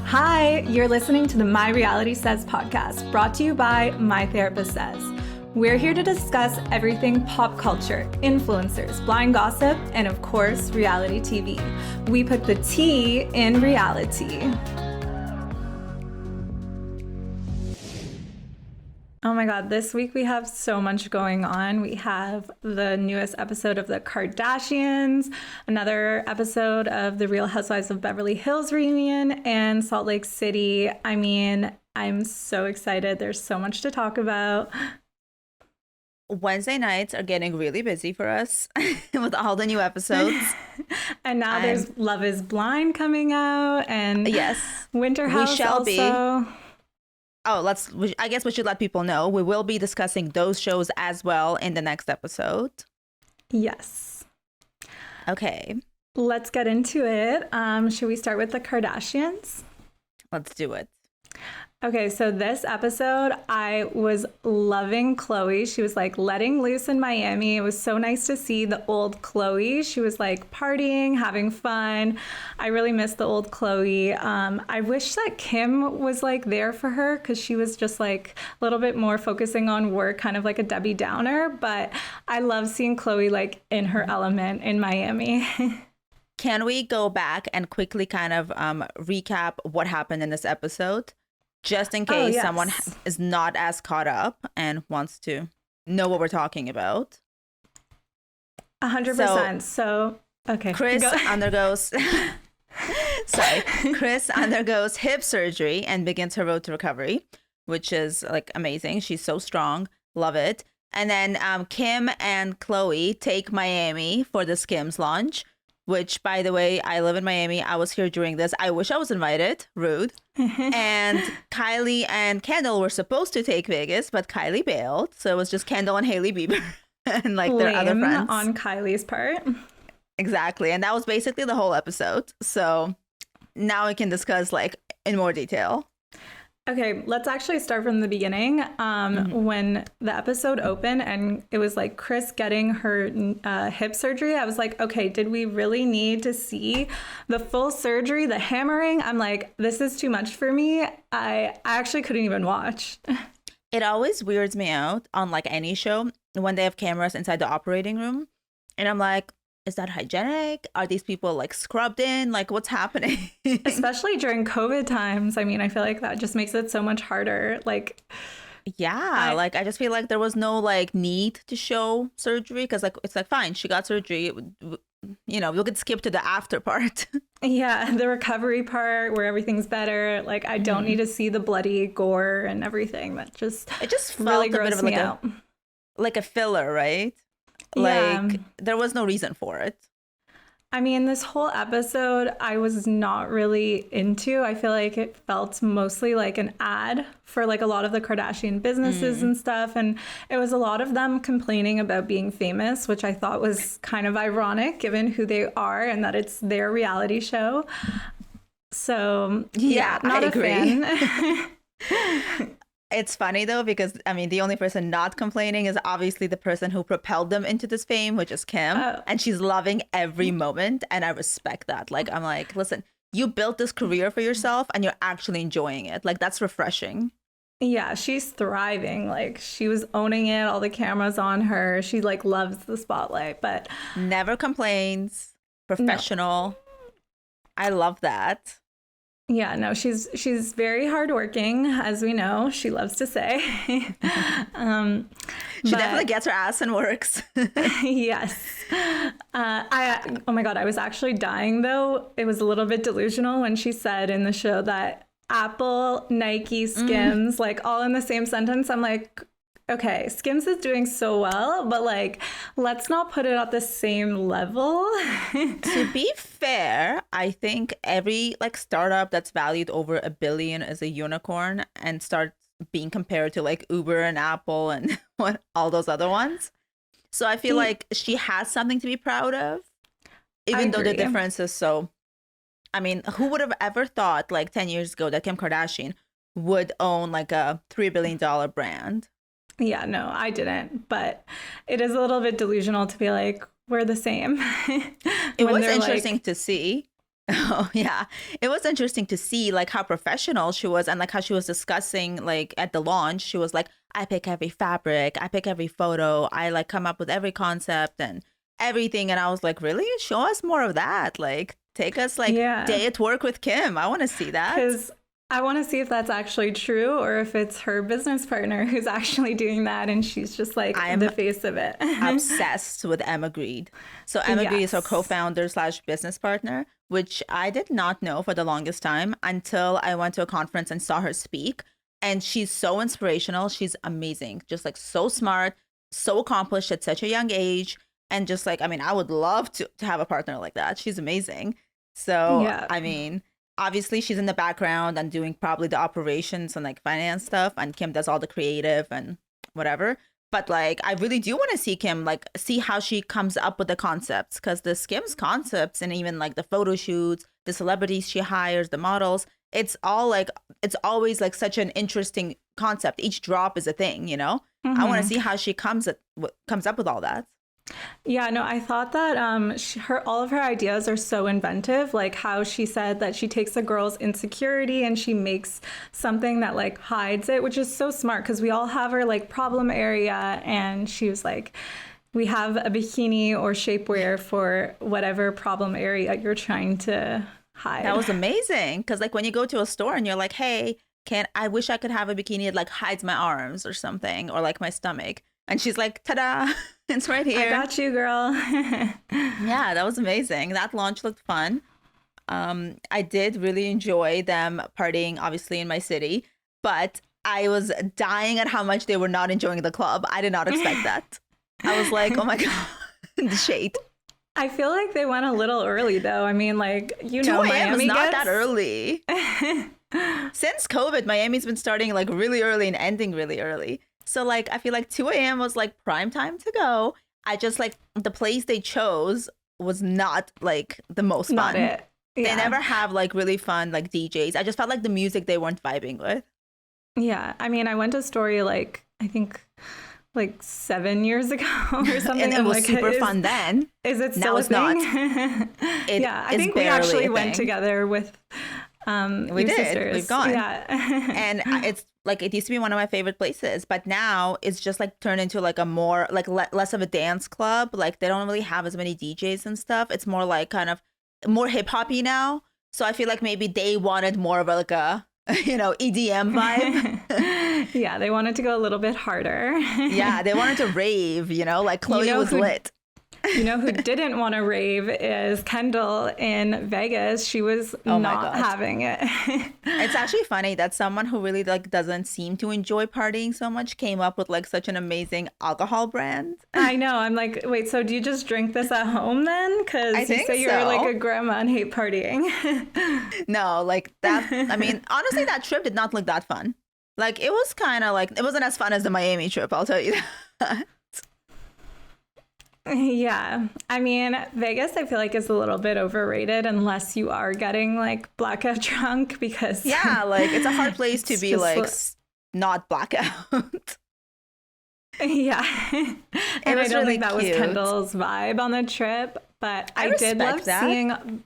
Hi, you're listening to the My Reality Says podcast, brought to you by My Therapist Says. We're here to discuss everything pop culture, influencers, blind gossip, and of course, reality TV. We put the T in reality. Oh my God, this week we have so much going on. We have the newest episode of The Kardashians, another episode of The Real Housewives of Beverly Hills reunion, and Salt Lake City. I mean, I'm so excited. There's so much to talk about. Wednesday nights are getting really busy for us with all the new episodes. And now there's Love is Blind coming out, and yes, Winter House we shall also. be. Oh, I guess we should let people know. We will be discussing those shows as well in the next episode. Yes. Okay. Let's get into it. Should we start with the Kardashians? Let's do it. Okay, so this episode, I was loving Chloe. She was like letting loose in Miami. It was so nice to see the old Chloe. She was like partying, having fun. I really miss the old Chloe. I wish that Kim was like there for her because she was just like a little bit more focusing on work, kind of like a Debbie Downer. But I love seeing Chloe like in her element in Miami. Can we go back and quickly kind of recap what happened in this episode? Just in case someone is not as caught up and wants to know what we're talking about. 100%. So okay. Chris undergoes Chris undergoes hip surgery and begins her road to recovery, which is like amazing. She's so strong. Love it. And then Kim and Chloe take Miami for the Skims launch, which, by the way, I live in Miami. I was here during this. I wish I was invited. Rude. And Kylie and Kendall were supposed to take Vegas, but Kylie bailed. So it was just Kendall and Hailey Bieber and like their other friends. On Kylie's part. Exactly. And that was basically the whole episode. So now we can discuss like in more detail. Okay, let's actually start from the beginning. When the episode opened and it was like Chris getting her hip surgery, I was like, okay, did we really need to see the full surgery, the hammering? I'm like, this is too much for me. I actually couldn't even watch. It always weirds me out on like any show when they have cameras inside the operating room. And I'm like, is that hygienic? Are these people like scrubbed in? Like what's happening? Especially during COVID times. I mean, I feel like that just makes it so much harder. Like, yeah, I just feel like there was no like need to show surgery because like it's like fine, she got surgery. You know, we could skip to the after part. Yeah, the recovery part where everything's better. Like I don't need to see the bloody gore and everything. That just felt really a bit of grossed me out. Like a filler, right? Yeah. Like there was no reason for it. I mean, this whole episode I was not really into. I feel like it felt mostly like an ad for like a lot of the Kardashian businesses and stuff. And it was a lot of them complaining about being famous, which I thought was kind of ironic given who they are and that it's their reality show. So yeah, not a fan. It's funny though, because I mean, the only person not complaining is obviously the person who propelled them into this fame, which is Kim. And she's loving every moment. And I respect that. Like, I'm like, listen, you built this career for yourself and you're actually enjoying it. Like, that's refreshing. Yeah, she's thriving. Like, she was owning it. All the cameras on her. She like loves the spotlight, but never complains. Professional. No. I love that. Yeah, no, she's very hardworking, as we know. She loves to say. She definitely gets her ass and works. Yes. Oh my God, I was actually dying though. It was a little bit delusional when she said in the show that Apple, Nike, Skims, like all in the same sentence. I'm like, okay, Skims is doing so well, but like, let's not put it at the same level. To be fair, I think every like startup that's valued over $1 billion is a unicorn and starts being compared to like Uber and Apple and all those other ones. So I feel like she has something to be proud of, even though the difference is so. I mean, who would have ever thought like 10 years ago that Kim Kardashian would own like a $3 billion brand? Yeah, no, I didn't. But it is a little bit delusional to be like, we're the same. It was interesting to see. Oh yeah, it was interesting to see like how professional she was and like how she was discussing like at the launch. She was like, "I pick every fabric, I pick every photo, I like come up with every concept and everything." And I was like, "Really? Show us more of that. Like, take us like Yeah. day at work with Kim. I want to see that." Because I want to see if that's actually true or if it's her business partner who's actually doing that and she's just like I am the face of it. obsessed with Emma Grede. So Emma Grede is her Yes. co-founder slash business partner, which I did not know for the longest time until I went to a conference and saw her speak. And she's so inspirational. She's amazing. Just like so smart, so accomplished at such a young age. And just like, I mean, I would love to have a partner like that. She's amazing. So, Yeah. I mean, obviously she's in the background and doing probably the operations and like finance stuff. And Kim does all the creative and whatever. But like, I really do want to see Kim, like, see how she comes up with the concepts because the Skims concepts and even like the photo shoots, the celebrities she hires, the models, it's all like, it's always like such an interesting concept. Each drop is a thing, you know? I want to Hmm. see how she comes up with all that. Yeah, no, I thought that her all of her ideas are so inventive. Like how she said that she takes a girl's insecurity and she makes something that like hides it, which is so smart because we all have our like problem area. And she was like, we have a bikini or shapewear for whatever problem area you're trying to That hide. was amazing. Because like when you go to a store and you're like, hey, can I wish I could have a bikini that like hides my arms or something or like my stomach. And she's like, ta-da, it's right I here. got you, girl. Yeah, that was amazing. That launch looked fun. I did really enjoy them partying, obviously, in my city, but I was dying at how much they were not enjoying the club. I did not expect that. I was like, oh my God, the shade. I feel like they went a little early though. I mean, like, 2 a.m. is Miami not gets that early. Since COVID, Miami's been starting like really early and ending really early. So like I feel like 2 a.m. was like prime time to go. I just like the place they chose was not like the most not fun. it. They Yeah. never have like really fun like DJs. I just felt like the music they weren't vibing with. Yeah. I mean, I went to Story like I think like 7 years ago or something. And it I'm was like, super fun then. is it Now still a it's not. thing? It Yeah, I is think we barely actually a went thing. together with We your did. sisters. We've gone. Yeah. And it's like it used to be one of my favorite places, but now it's just like turned into like a more like less of a dance club. Like they don't really have as many DJs and stuff. It's more like kind of more hip hoppy now. So I feel like maybe they wanted more of a, like a EDM vibe. Yeah, they wanted to go a little bit harder. Yeah, they wanted to rave. Like Chloe was who lit. You know who didn't want to rave is Kendall in Vegas. She was Oh my not God. having it. It's actually funny that someone who really like doesn't seem to enjoy partying so much came up with like such an amazing alcohol brand. I know. I'm like, wait, so do you just drink this at home then? Because I you think say you're so. like a grandma and hate partying. No, like that. I mean, honestly, that trip did not look that fun. Like it was kind of like it wasn't as fun as the Miami trip. I'll tell you that. Yeah. I mean, Vegas, I feel like is a little bit overrated unless you are getting like blackout drunk because Yeah, like it's a hard place to It's be just like li- not blackout. yeah. And I was don't really think that cute. was Kendall's vibe on the trip, but I did love respect that. seeing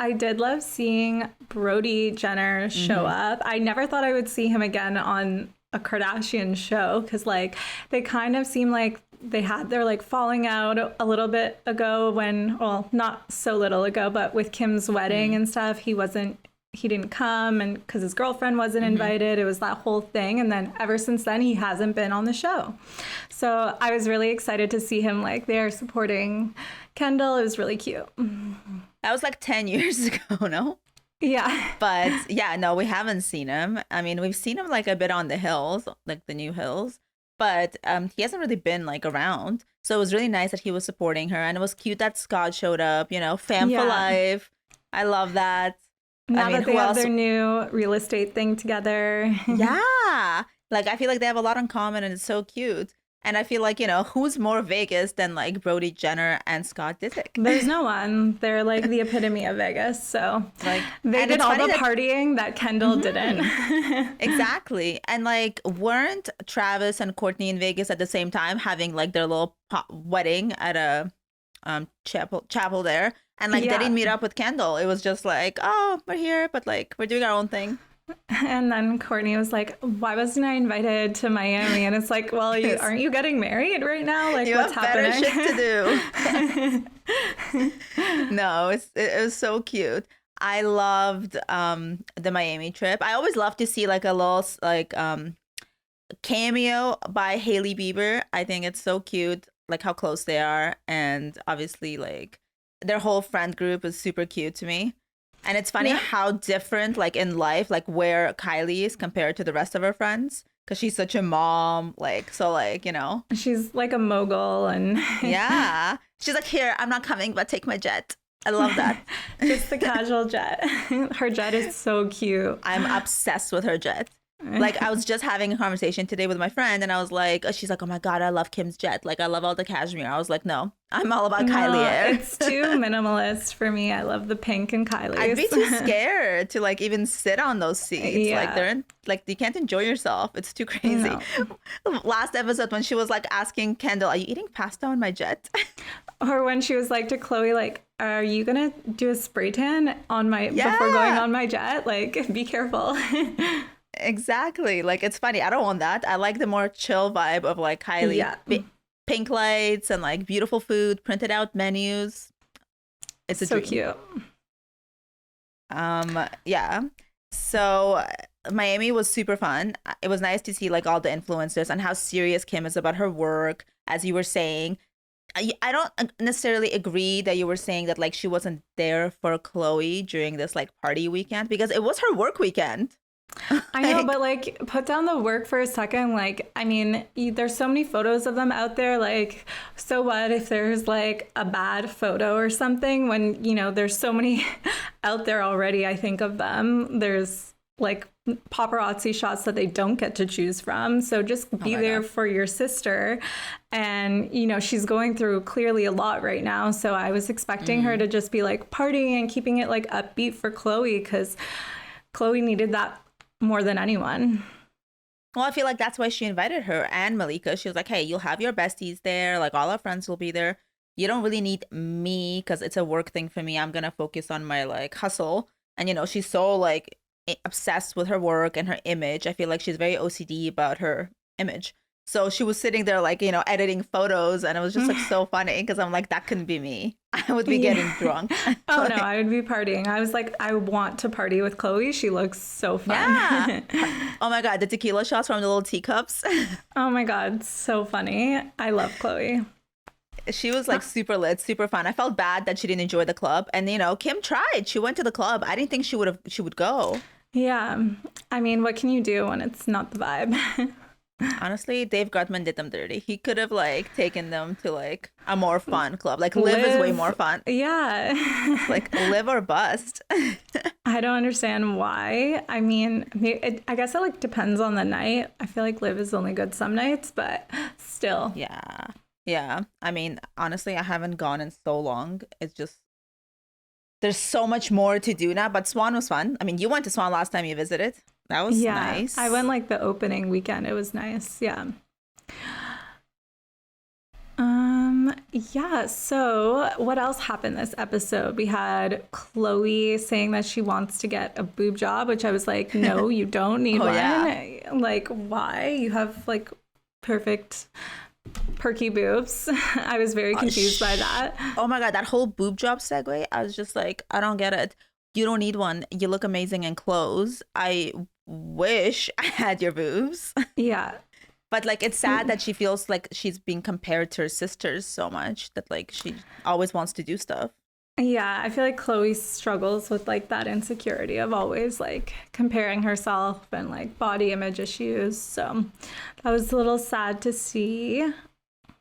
I did love seeing Brody Jenner show up. I never thought I would see him again on a Kardashian show because, like, they kind of seem like they had their like falling out a little bit ago well, not so little ago, but with Kim's wedding and stuff, he didn't come and because his girlfriend wasn't invited. It was that whole thing. And then ever since then, he hasn't been on the show. So I was really excited to see him like there supporting Kendall. It was really cute. That was like 10 years ago, no? Yeah. But yeah, no, we haven't seen him. I mean, we've seen him like a bit on the hills, like the new hills, but he hasn't really been like around. So it was really nice that he was supporting her, and it was cute that Scott showed up. Fam Yeah. for life. I love that. Now I mean, that they who have else? their new real estate thing together. Yeah, like I feel like they have a lot in common, and it's so cute. And I feel like who's more Vegas than like Brody Jenner and Scott Disick? There's no one. They're like the epitome of Vegas. So Like they and did it's all funny the that- partying that Kendall didn't. Exactly. And like, weren't Travis and Courtney in Vegas at the same time having like their little wedding at a chapel there, and like they Yeah. didn't meet up with Kendall. It was just like, oh, we're here, but like we're doing our own thing. And then Courtney was like, why wasn't I invited to Miami? And it's like, well, Yes. aren't you getting married right now? Like, You what's have better happening? shit to do. No, it was so cute. I loved the Miami trip. I always love to see like a little like cameo by Hailey Bieber. I think it's so cute, like how close they are, and obviously like their whole friend group is super cute to me. And it's funny Yeah. how different, like in life, like where Kylie is compared to the rest of her friends, because she's such a mom, like so, like She's like a mogul and yeah. She's like, here, I'm not coming, but take my jet. I love that. just the casual jet. Her jet is so cute. I'm obsessed with her jet. Like I was just having a conversation today with my friend, and I was like, she's like, oh my god, I love Kim's jet. Like I love all the cashmere. I was like, no, I'm all about Kylie No, Air. it's too minimalist for me. I love the pink and Kylie's. I'd be too scared to like even sit on those seats. Like Yeah. like you can't enjoy yourself. It's too crazy. No. Last episode when she was like asking Kendall, are you eating pasta on my jet? Or when she was like to Chloe, like, are you gonna do a spray tan on my before going Yeah. on my jet? Like, be careful. Exactly. Like it's funny. I don't want that. I like the more chill vibe of like Kylie. Yeah. Pink lights and like beautiful food, printed out menus. It's a So dream. cute. Yeah. So Miami was super fun. It was nice to see like all the influencers and how serious Kim is about her work, as you were saying. I don't necessarily agree that you were saying that like she wasn't there for Chloe during this like party weekend, because it was her work weekend. I know, but like, put down the work for a second. Like, I mean, there's so many photos of them out there. Like, so what if there's like a bad photo or something when, there's so many out there already, I think, of them. There's like paparazzi shots that they don't get to choose from. So just be my there God. for your sister. And, she's going through clearly a lot right now. So I was expecting her to just be like partying and keeping it like upbeat for Chloe, because Chloe needed that more than anyone. Well, I feel like that's why she invited her and Malika. She was like, hey, you'll have your besties there. Like all our friends will be there. You don't really need me because it's a work thing for me. I'm going to focus on my like hustle. And, she's so like obsessed with her work and her image. I feel like she's very OCD about her image. So she was sitting there like, editing photos, and it was just like so funny because I'm like, that couldn't be me. I would be getting drunk. Oh no, I would be partying. I was like, I want to party with Chloe. She looks so fun. Yeah. Oh my God, the tequila shots from the little teacups. Oh my God, so funny. I love Chloe. She was like super lit, super fun. I felt bad that she didn't enjoy the club. And Kim tried. She went to the club. I didn't think she would go. Yeah. I mean, what can you do when it's not the vibe? Honestly, Dave Gutman did them dirty. He could have like taken them to like a more fun club. Like Live is way more fun. Yeah. Like Live or bust. I don't understand why. I mean, I guess it like depends on the night. I feel like Live is only good some nights, but still. Yeah. Yeah. I mean, honestly, I haven't gone in so long. It's just there's so much more to do now. But Swan was fun. I mean, you went to Swan last time you visited. That was nice. I went like the opening weekend. It was nice. Yeah. Yeah, so what else happened this episode? We had Chloe saying that she wants to get a boob job, which I was like, no, you don't need one. Yeah. Like, why? You have like perfect perky boobs. I was very confused by that. Oh my God, that whole boob job segue, I was just like, I don't get it. You don't need one. You look amazing in clothes. I wish I had your boobs. Yeah. But like it's sad that she feels like she's being compared to her sisters so much that like she always wants to do stuff. Yeah, I feel like Chloe struggles with like that insecurity of always like comparing herself and like body image issues. So that was a little sad to see.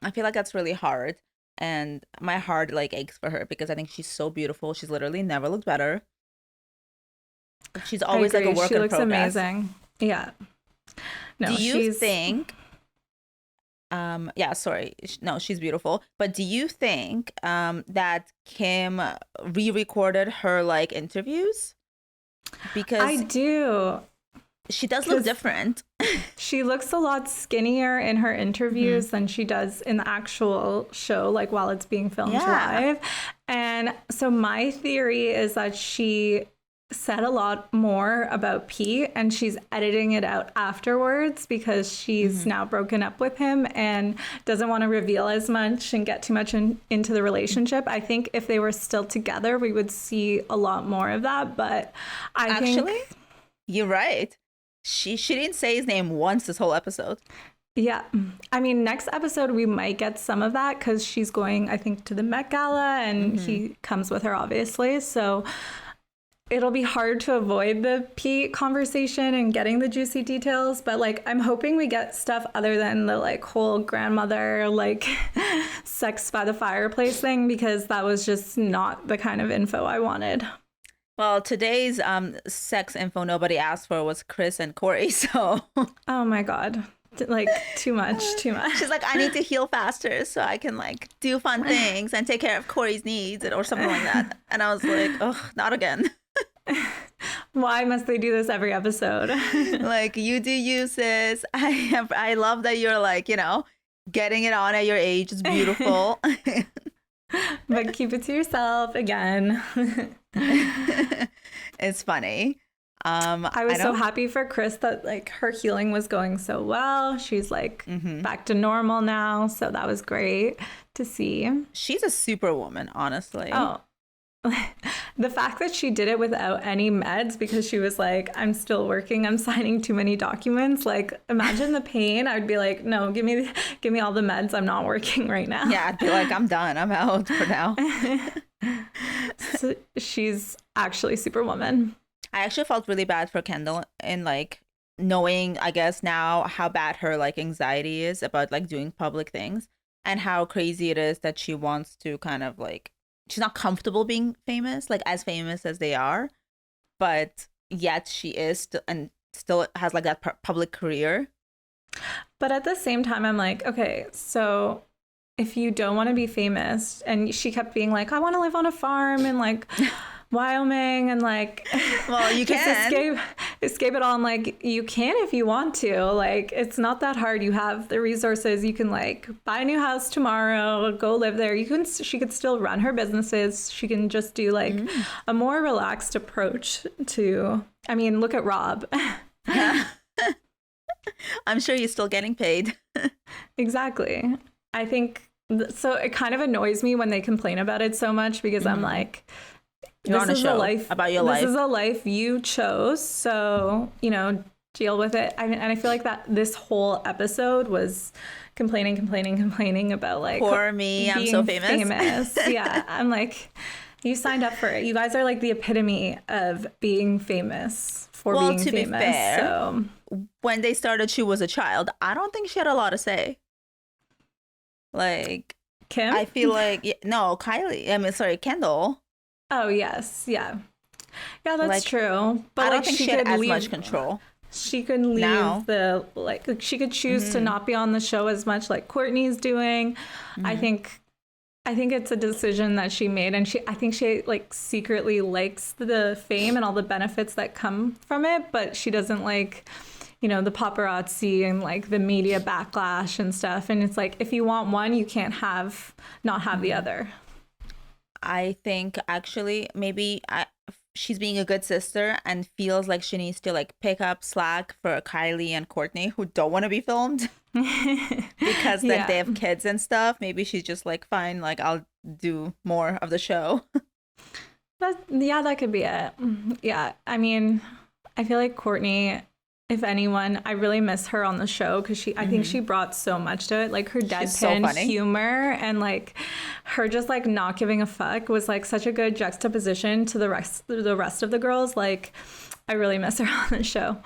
I feel like that's really hard. And my heart like aches for her because I think she's so beautiful. She's literally never looked better. She's always like a work she in looks progress. amazing. Yeah. No, Do you think no, she's beautiful. But do you think that Kim re-recorded her like interviews? Because I do. She does look different. She looks a lot skinnier in her interviews than she does in the actual show, like while it's being filmed live. And so my theory is that she said a lot more about Pete and she's editing it out afterwards because she's now broken up with him and doesn't want to reveal as much and get too much into the relationship. I think if they were still together, we would see a lot more of that. But I think you're right. She didn't say his name once this whole episode. Yeah. I mean, next episode, we might get some of that because she's going, I think, to the Met Gala and he comes with her, obviously. So it'll be hard to avoid the Pete conversation and getting the juicy details. But like, I'm hoping we get stuff other than the like whole grandmother, like sex by the fireplace thing, because that was just not the kind of info I wanted. Well, today's sex info nobody asked for was Chris and Corey, so... Oh my God. Like, too much. She's like, I need to heal faster so I can, like, do fun things and take care of Corey's needs or something like that. And I was like, oh, not again. Why must they do this every episode? Like, you do use this. I love that you're, like, you know, getting it on at your age. It's beautiful. But keep it to yourself again. It's funny. I was so happy for Chris that like her healing was going so well. She's like back to normal now. So that was great to see. She's a superwoman, honestly. Oh, the fact that she did it without any meds because she was like, I'm still working. I'm signing too many documents. Like, imagine the pain. I'd be like, no, give me all the meds. I'm not working right now. Yeah, I'd be like, I'm done. I'm out for now. So she's actually superwoman. I actually felt really bad for Kendall in like knowing, I guess now how bad her like anxiety is about like doing public things and how crazy it is that she wants to kind of like, she's not comfortable being famous, like as famous as they are, but yet she is and still has like that public career. But at the same time, I'm like, okay, so if you don't want to be famous, and she kept being like, I want to live on a farm and like Wyoming and like, well, you can escape it all. And like, you can if you want to. Like, it's not that hard. You have the resources. You can like buy a new house tomorrow, go live there. She could still run her businesses. She can just do like a more relaxed approach to. I mean, look at Rob. I'm sure he's still getting paid. Exactly. I think so. It kind of annoys me when they complain about it so much because I'm like, this is a life about your life. This is a life you chose. So, you know, deal with it. I mean, and I feel like that this whole episode was complaining about like, poor me, I'm so famous. Yeah. I'm like, you signed up for it. You guys are like the epitome of being famous for being famous. Well, to be fair, so when they started, she was a child. I don't think she had a lot to say. Like Kim? I feel like no, Kylie. I mean, sorry, Kendall. Oh yes, yeah, that's like, true. But I don't like, think she had as much control. She could leave the like she could choose to not be on the show as much, like Courtney's doing. I think it's a decision that she made, and I think she like secretly likes the fame and all the benefits that come from it, but she doesn't like, you know, the paparazzi and like the media backlash and stuff. And it's like, if you want one, you can't not have the other. I think actually maybe she's being a good sister and feels like she needs to like pick up slack for Kylie and Courtney who don't want to be filmed because then they have kids and stuff. Maybe she's just like, fine, like I'll do more of the show. That could be it. Yeah. I mean, I feel like Courtney, if anyone, I really miss her on the show because I think she brought so much to it. Like her deadpan humor and like her just like not giving a fuck was like such a good juxtaposition to the rest of the girls. Like I really miss her on the show.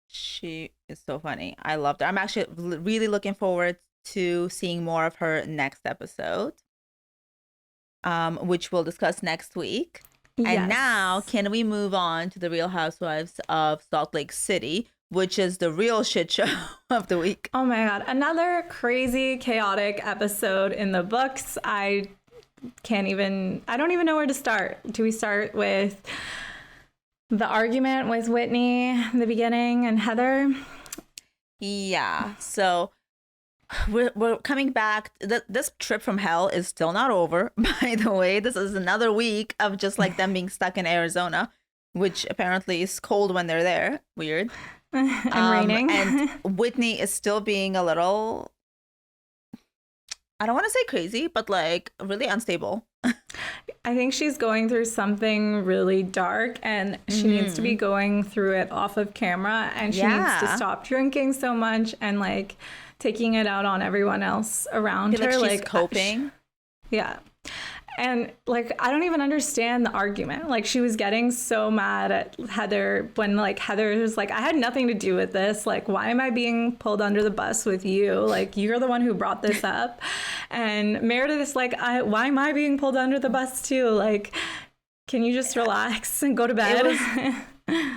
She is so funny. I loved her. I'm actually really looking forward to seeing more of her next episode, which we'll discuss next week. Yes. And now, can we move on to the Real Housewives of Salt Lake City, which is the real shit show of the week? Oh my God. Another crazy, chaotic episode in the books. I don't even know where to start. Do we start with the argument with Whitney in the beginning and Heather. Yeah. So we're coming back. This trip from hell is still not over, by the way. This is another week of just like them being stuck in Arizona, which apparently is cold when they're there. Weird. And raining. And Whitney is still being a little, I don't want to say crazy, but like really unstable. I think she's going through something really dark, and she needs to be going through it off of camera, and she needs to stop drinking so much and like taking it out on everyone else around her. Like she's coping. Yeah. And like, I don't even understand the argument. Like, she was getting so mad at Heather when like Heather was like, I had nothing to do with this. Like, why am I being pulled under the bus with you? Like, you're the one who brought this up. And Meredith is like, why am I being pulled under the bus too? Like, can you just relax and go to bed?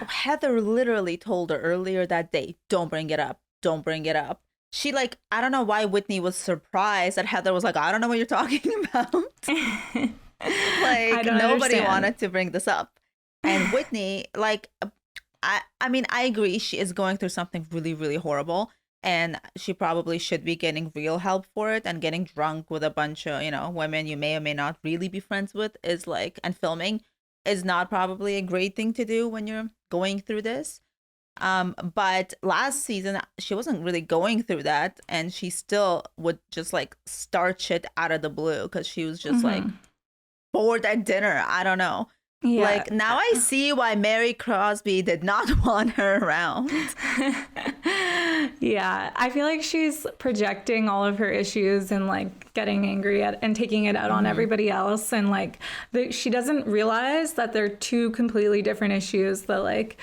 Heather literally told her earlier that day, don't bring it up. Don't bring it up. She like, I don't know why Whitney was surprised that Heather was like, I don't know what you're talking about. Like, nobody wanted to bring this up. And Whitney, like, I mean, I agree. She is going through something really, really horrible. And she probably should be getting real help for it. And getting drunk with a bunch of, you know, women you may or may not really be friends with is like, and filming is not probably a great thing to do when you're going through this. But last season she wasn't really going through that, and she still would just like start shit out of the blue because she was just like bored at dinner. I don't know. Yeah. Like, now I see why Mary Crosby did not want her around. Yeah, I feel like she's projecting all of her issues and like getting angry at and taking it out on everybody else, and like she doesn't realize that they're two completely different issues. That like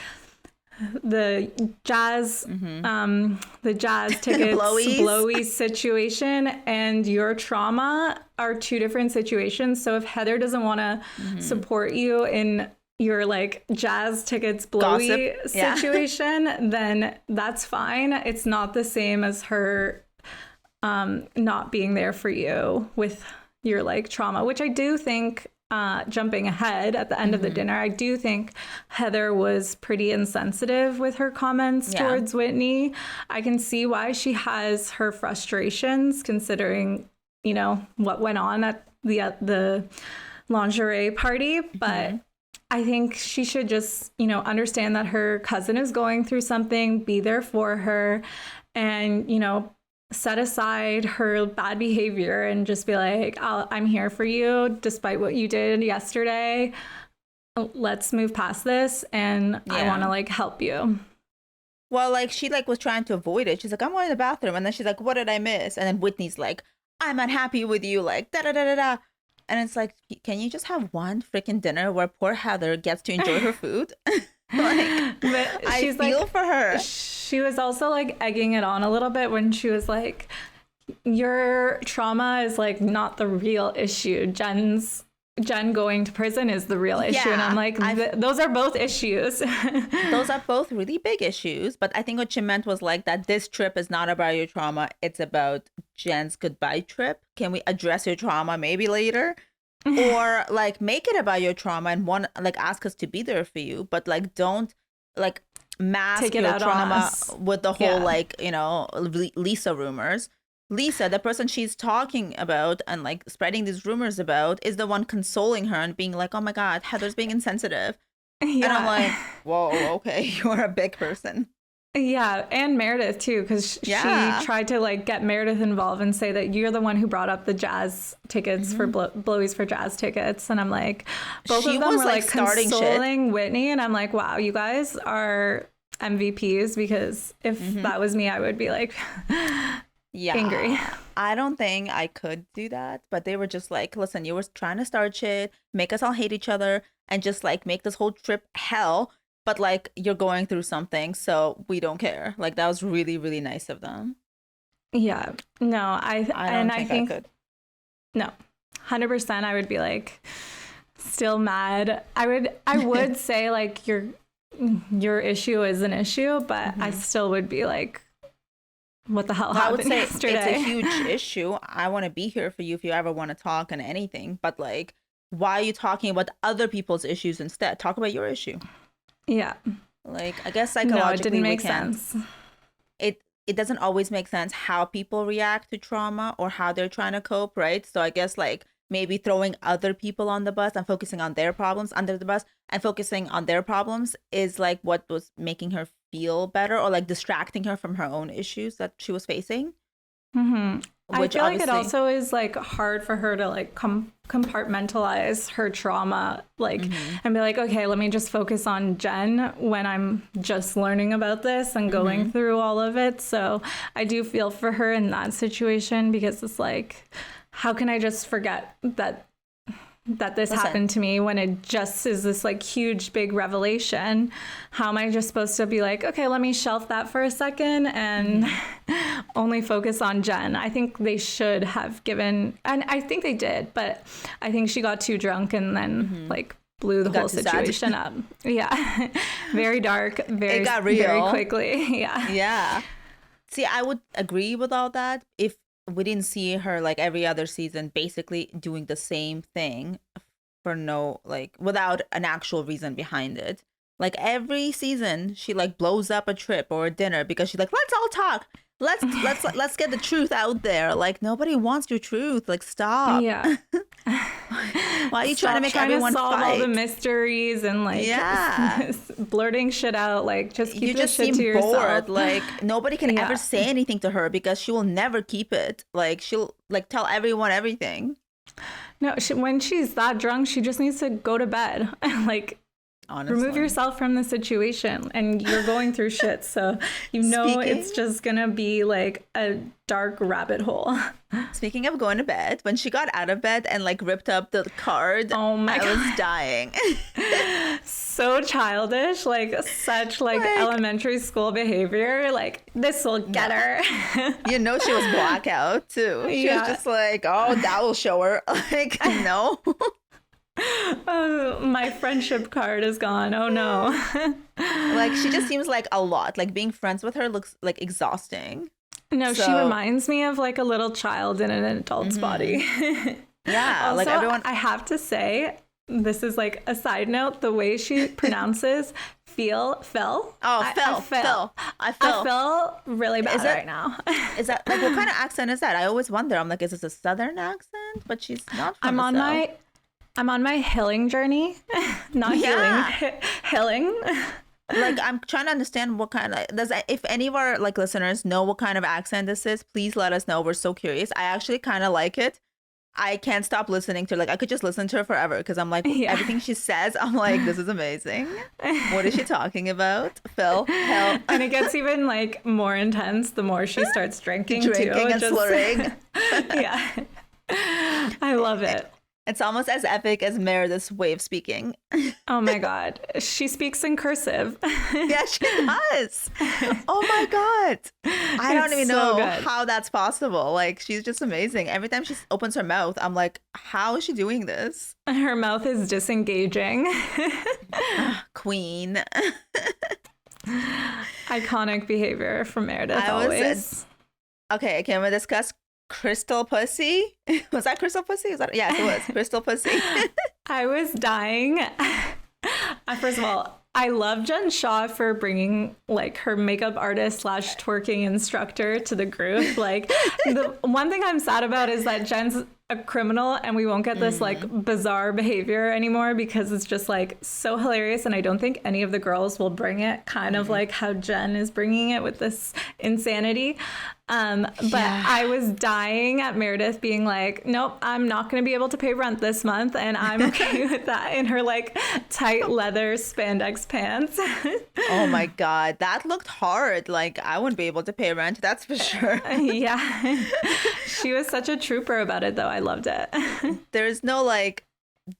the jazz tickets blowy situation and your trauma are two different situations. So if Heather doesn't want to support you in your like jazz tickets blowy situation, then that's fine. It's not the same as her not being there for you with your like trauma, which I do think, jumping ahead at the end of the dinner, I do think Heather was pretty insensitive with her comments towards Whitney. I can see why she has her frustrations, considering, you know, what went on at the lingerie party. But I think she should just, you know, understand that her cousin is going through something, be there for her, and, you know, set aside her bad behavior and just be like, I'm here for you despite what you did yesterday. Let's move past this, and I want to like help you. Well, like she like was trying to avoid it. She's like, I'm going to the bathroom, and then she's like, what did I miss? And then Whitney's like, I'm unhappy with you, like da da da da da. And it's like, can you just have one freaking dinner where poor Heather gets to enjoy her food? Like, but I feel like, for her. She was also like egging it on a little bit when she was like, your trauma is like not the real issue. Jen going to prison is the real issue. And I'm like, those are both issues. Those are both really big issues. But I think what she meant was like that this trip is not about your trauma. It's about Jen's goodbye trip. Can we address your trauma maybe later? Or like make it about your trauma and like ask us to be there for you, but like don't like mask your trauma with the whole like, you know, Lisa rumors. Lisa, the person she's talking about and like spreading these rumors about, is the one consoling her and being like, oh my God, Heather's being insensitive. And I'm like, whoa, okay, you're a big person. Yeah, and Meredith too, because she tried to like get Meredith involved and say that you're the one who brought up the jazz tickets for blowies for jazz tickets, and I'm like, both of them were like consoling Whitney, and I'm like, wow, you guys are MVPs, because if that was me, I would be like, angry. I don't think I could do that, but they were just like, listen, you were trying to start shit, make us all hate each other, and just like make this whole trip hell. But like, you're going through something, so we don't care. Like, that was really, really nice of them. Yeah. No, I think I could. No, 100%. I would be like still mad. I would say like your issue is an issue, but I still would be like, what the hell happened yesterday? It's a huge issue. I want to be here for you if you ever want to talk on anything. But like, why are you talking about other people's issues instead? Talk about your issue. Yeah. Like, I guess No, it psychologically didn't we make can. sense. It doesn't always make sense how people react to trauma or how they're trying to cope, right? So I guess like maybe throwing other people on the bus and focusing on their problems under the bus and focusing on their problems is like what was making her feel better, or like distracting her from her own issues that she was facing. Hmm. I Which feel like it obviously, also is like hard for her to like compartmentalize her trauma, like, mm-hmm, and be like, okay, let me just focus on Jen when I'm just learning about this and mm-hmm. going through all of it. So I do feel for her in that situation, because it's like, how can I just forget that this Listen, happened to me when it just is this like huge big revelation? How am I just supposed to be like, okay, let me shelf that for a second and only focus on Jen? I think they should have given, and I think they did, but I think she got too drunk and then like blew the got whole too sad. situation up. Yeah. Very dark, It very got real. very quickly. Yeah. Yeah. See, I would agree with all that if we didn't see her like every other season basically doing the same thing for no, like, without an actual reason behind it. Like every season she like blows up a trip or a dinner because she's like, let's all talk. Let's get the truth out there. Like, nobody wants your truth. Like, stop. Yeah. Why are you trying to Stop make trying everyone to solve fight? all the mysteries and like Yeah. blurting shit out. Like, just keep You this just shit seem to yourself. bored. Like, nobody can Yeah. ever say anything to her because she will never keep it. Like, she'll like tell everyone everything. No, when she's that drunk, she just needs to go to bed. Like, Honestly. remove yourself from the situation, and you're going through shit. So you know it's just gonna be like a dark rabbit hole. Speaking of going to bed, when she got out of bed and like ripped up the card, Oh my I was God. dying. So childish, like such like elementary school behavior. Like, this will get her. You know, she was blackout too. She was just like, oh, that will show her. Like, no. Oh, my friendship card is gone. Oh no. Like, she just seems like a lot. Like, being friends with her looks like exhausting. No, she reminds me of like a little child in an adult's body. Yeah, Also, like everyone. I have to say, this is like a side note, the way she pronounces Phil. Oh, I feel really bad right now. Is that like, what kind of accent is that? I always wonder. I'm like, is this a southern accent? But she's not from the South. I'm on my healing journey. Not healing. Healing. Like, I'm trying to understand what kind of if any of our like listeners know what kind of accent this is, please let us know. We're so curious. I actually kind of like it. I can't stop listening to her. Like, I could just listen to her forever because I'm like, everything she says, I'm like, this is amazing. What is she talking about? Phil, help. And it gets even like more intense the more she starts drinking too. And slurring. Yeah. I love it. It's almost as epic as Meredith's way of speaking. Oh my God. She speaks in cursive. Yeah, she does. Oh my God. I don't even know how that's possible. Like, she's just amazing. Every time she opens her mouth, I'm like, how is she doing this? Her mouth is disengaging. Queen. Iconic behavior from Meredith always. Okay, can we discuss Crystal Pussy? Was that Crystal Pussy? Yes, it was Crystal Pussy. I was dying. First of all, I love Jen Shaw for bringing like her makeup artist / twerking instructor to the group. Like, the one thing I'm sad about is that Jen's a criminal and we won't get this like bizarre behavior anymore, because it's just like so hilarious, and I don't think any of the girls will bring it kind of like how Jen is bringing it with this insanity. But I was dying at Meredith being like, nope, I'm not going to be able to pay rent this month, and I'm okay with that, in her like tight leather spandex pants. Oh my God, that looked hard. Like, I wouldn't be able to pay rent, that's for sure. Yeah. She was such a trooper about it, though. I loved it. There's no like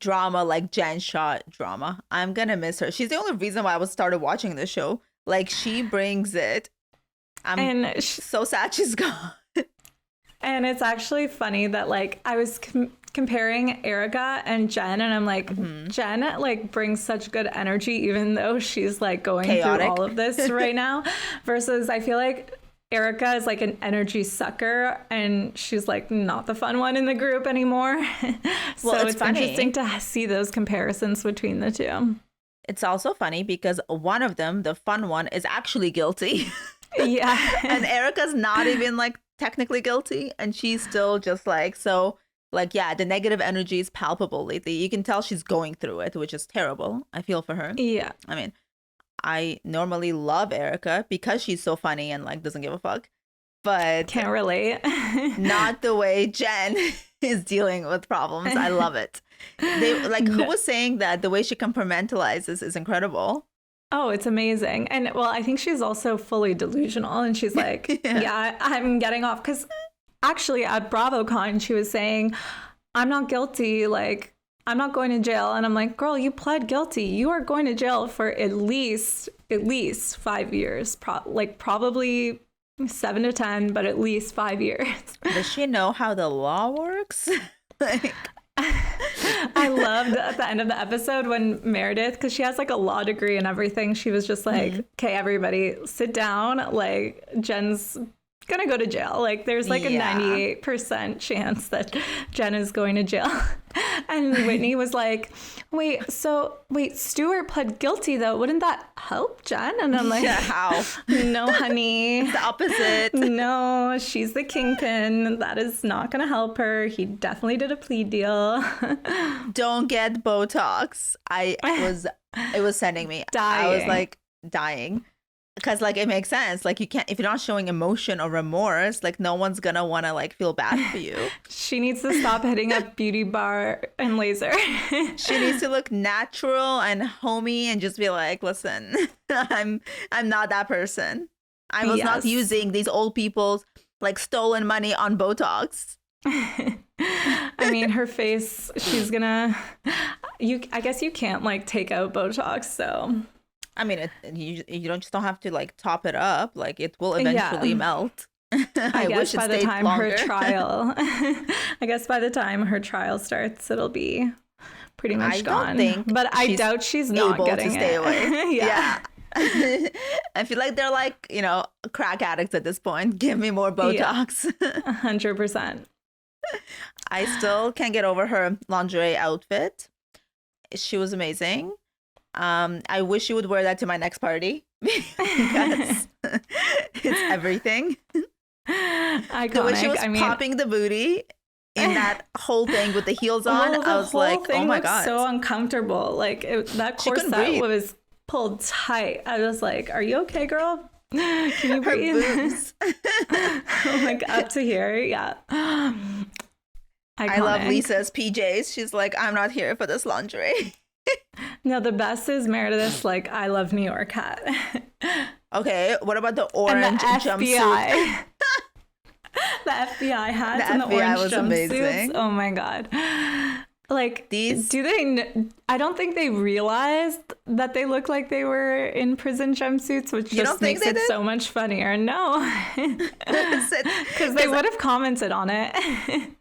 drama like Jen Shaw drama. I'm gonna miss her. She's the only reason why I started watching this show. Like, she brings it. I'm so sad she's gone. And it's actually funny that like I was comparing Erica and Jen, and I'm like, Jen like brings such good energy even though she's like going chaotic through all of this right now, versus I feel like Erica is like an energy sucker, and she's like not the fun one in the group anymore. So it's interesting to see those comparisons between the two. It's also funny because one of them, the fun one, is actually guilty. Yeah. And Erica's not even like technically guilty. And she's still just like, so like, yeah, the negative energy is palpable lately. You can tell she's going through it, which is terrible. I feel for her. Yeah. I mean, I normally love Erica because she's so funny and like doesn't give a fuck. But Can't relate. not the way Jen is dealing with problems. I love it. They like who was saying that the way she compartmentalizes is incredible. Oh, it's amazing. And well, I think she's also fully delusional. And she's like, yeah, I'm getting off. Because actually at BravoCon, she was saying, I'm not guilty. Like, I'm not going to jail. And I'm like, girl, you pled guilty. You are going to jail for at least 5 years. Probably 7 to 10, but at least 5 years. Does she know how the law works? Like, I loved at the end of the episode when Meredith, because she has like a law degree and everything, she was just like, okay, everybody sit down. Like, Jen's gonna go to jail. Like, there's like a 98% chance that Jen is going to jail. And Whitney was like, wait, Stuart pled guilty though. Wouldn't that help Jen? And I'm like, how? No, honey. It's the opposite. No, she's the kingpin. That is not going to help her. He definitely did a plea deal. Don't get Botox. It was sending me. Dying. I was like dying. Because like it makes sense. Like you can't, if you're not showing emotion or remorse, like no one's gonna want to like feel bad for you. She needs to stop hitting up beauty bar and laser. She needs to look natural and homey and just be like, listen, I'm not that person. I was not using these old people's like stolen money on Botox. I mean, her face, she's gonna, I guess you can't like take out Botox, so. I mean, you don't have to like top it up. Like it will eventually melt. I guess wish by it the stayed time longer. her trial, I guess by the time her trial starts, it'll be pretty much gone. But I doubt she's not able getting to stay away. Yeah. I feel like they're like, crack addicts at this point. Give me more Botox. 100%. I still can't get over her lingerie outfit. She was amazing. I wish you would wear that to my next party because it's everything. Iconic. The way she was popping the booty in that whole thing with the heels on, I was like, oh my God. So uncomfortable. Like that corset was pulled tight. I was like, are you okay, girl? Can you breathe? Boobs. Like up to here. Yeah. Iconic. I love Lisa's PJs. She's like, I'm not here for this lingerie. No, the best is Meredith's like I love New York hat. Okay, what about the orange and the jumpsuit? The FBI hats the and FBI the orange was jumpsuits. amazing. Oh my God. Like, these, I don't think they realized that they looked like they were in prison jumpsuits, which just makes it so much funnier. No, because they would have commented on it.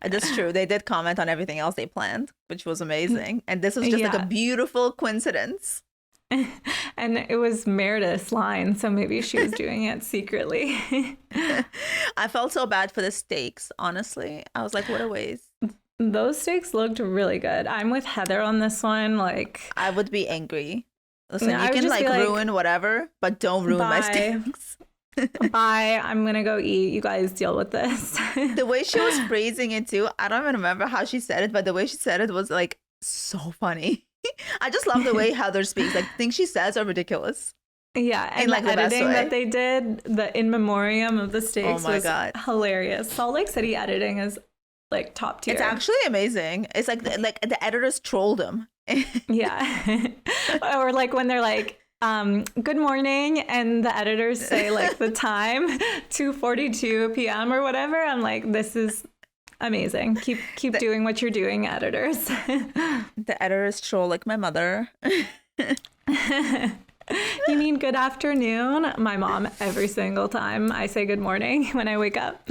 That's true. They did comment on everything else they planned, which was amazing. And this was just like a beautiful coincidence. And it was Meredith's line, so maybe she was doing it secretly. I felt so bad for the steaks, honestly. I was like, what a waste. Those steaks looked really good. I'm with Heather on this one. Like, I would be angry. Listen, you can like ruin whatever, but don't ruin my steaks. Bye. I'm gonna go eat. You guys deal with this. The way she was phrasing it too, I don't even remember how she said it, but the way she said it was like so funny. I just love the way Heather speaks. Like things she says are ridiculous. Yeah, and like the editing that they did, the in memoriam of the steaks was hilarious. Salt Lake City editing is like top tier. It's actually amazing. It's like the editors trolled them. Yeah. Or like when they're like, good morning, and the editors say like the time, 2:42 p.m. or whatever. I'm like, this is amazing. Keep doing what you're doing, editors. The editors troll like my mother. You mean good afternoon? My mom, every single time I say good morning when I wake up.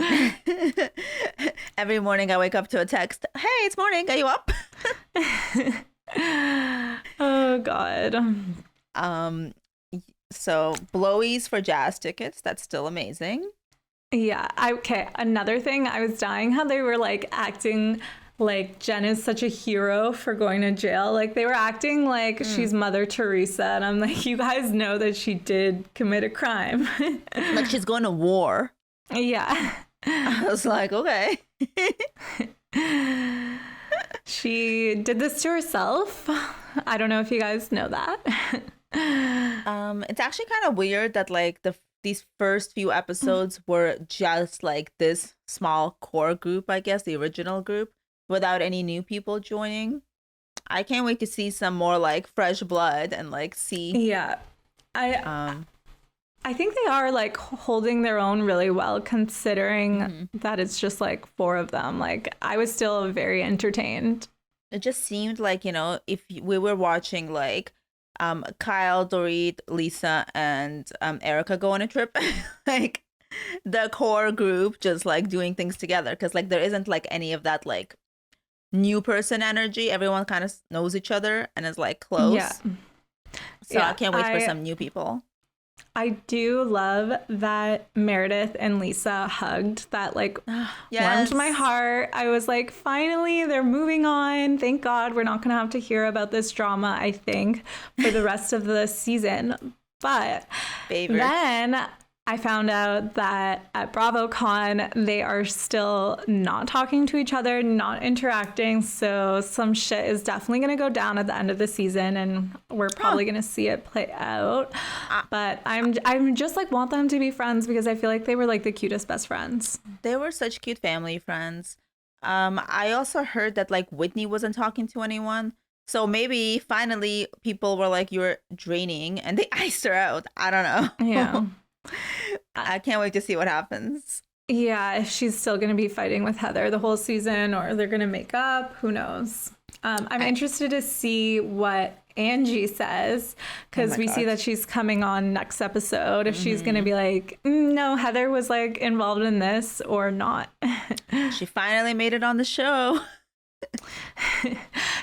Every morning I wake up to a text. Hey, it's morning. Are you up? Oh, God. So blowies for jazz tickets. That's still amazing. Yeah. Okay. Another thing, I was dying how they were like acting like Jen is such a hero for going to jail. Like they were acting like she's Mother Teresa, and I'm like, you guys know that she did commit a crime. Like she's going to war. Yeah. I was like, okay. She did this to herself. I don't know if you guys know that. It's actually kind of weird that like these first few episodes were just like this small core group, I guess, the original group, without any new people joining. I can't wait to see some more like fresh blood and like see. Yeah. I think they are like holding their own really well, considering that it's just like 4 of them. Like I was still very entertained. It just seemed like, you know, if we were watching like Kyle, Dorit, Lisa, and Erica go on a trip, like the core group just like doing things together, because like there isn't like any of that like new person energy. Everyone kind of knows each other and is like close. Yeah. So I can't wait for some new people. I do love that Meredith and Lisa hugged. That like warmed my heart. I was like, finally, they're moving on. Thank God we're not going to have to hear about this drama, I think, for the rest of the season. But then I found out that at BravoCon, they are still not talking to each other, not interacting. So some shit is definitely going to go down at the end of the season, and we're probably going to see it play out. But I'm just like want them to be friends, because I feel like they were like the cutest best friends. They were such cute family friends. I also heard that like Whitney wasn't talking to anyone. So maybe finally people were like, you're draining, and they iced her out. I don't know. Yeah. I can't wait to see what happens. Yeah, if she's still going to be fighting with Heather the whole season, or they're going to make up, who knows? I'm interested to see what Angie says, because we see that she's coming on next episode. If she's going to be like, no, Heather was like involved in this or not. She finally made it on the show.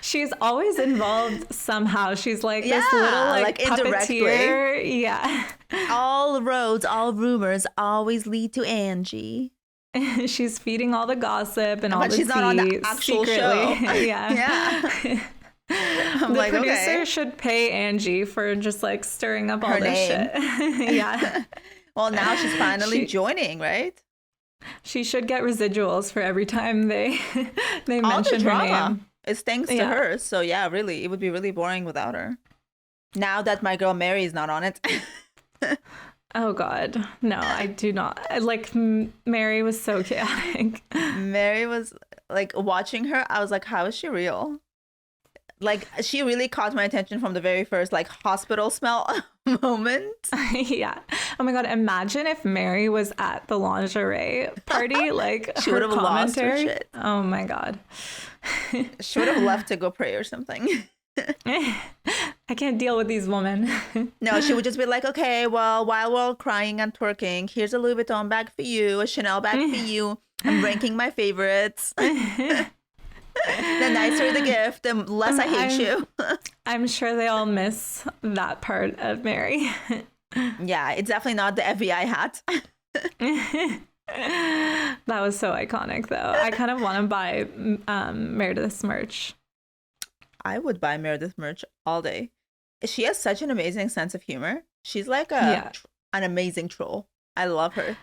She's always involved somehow. She's like this little like puppeteer. Yeah. All roads, all rumors always lead to Angie. She's feeding all the gossip and all the tea. But she's not on the actual show. Yeah. I'm the like, producer should pay Angie for just like stirring up all this shit. Yeah. Well, now she's finally joining, right? She should get residuals for every time they mention her name. It's thanks to her. So yeah, really, it would be really boring without her. Now that my girl Mary is not on it. Oh God, no, I do not. Like Mary was so chaotic. Mary was like, watching her, I was like, how is she real? Like she really caught my attention from the very first like hospital smell moment. Yeah. Oh my God. Imagine if Mary was at the lingerie party. Like she would have lost her shit. Oh my God. She would have left to go pray or something. I can't deal with these women. No, she would just be like, okay, well, while we're all crying and twerking, here's a Louis Vuitton bag for you, a Chanel bag for you. I'm ranking my favorites. The nicer the gift, the less I hate you. I'm sure they all miss that part of Mary. Yeah, it's definitely not the FBI hat. That was so iconic, though. I kind of want to buy Meredith's merch. I would buy Meredith merch all day. She has such an amazing sense of humor. She's like an amazing troll. I love her.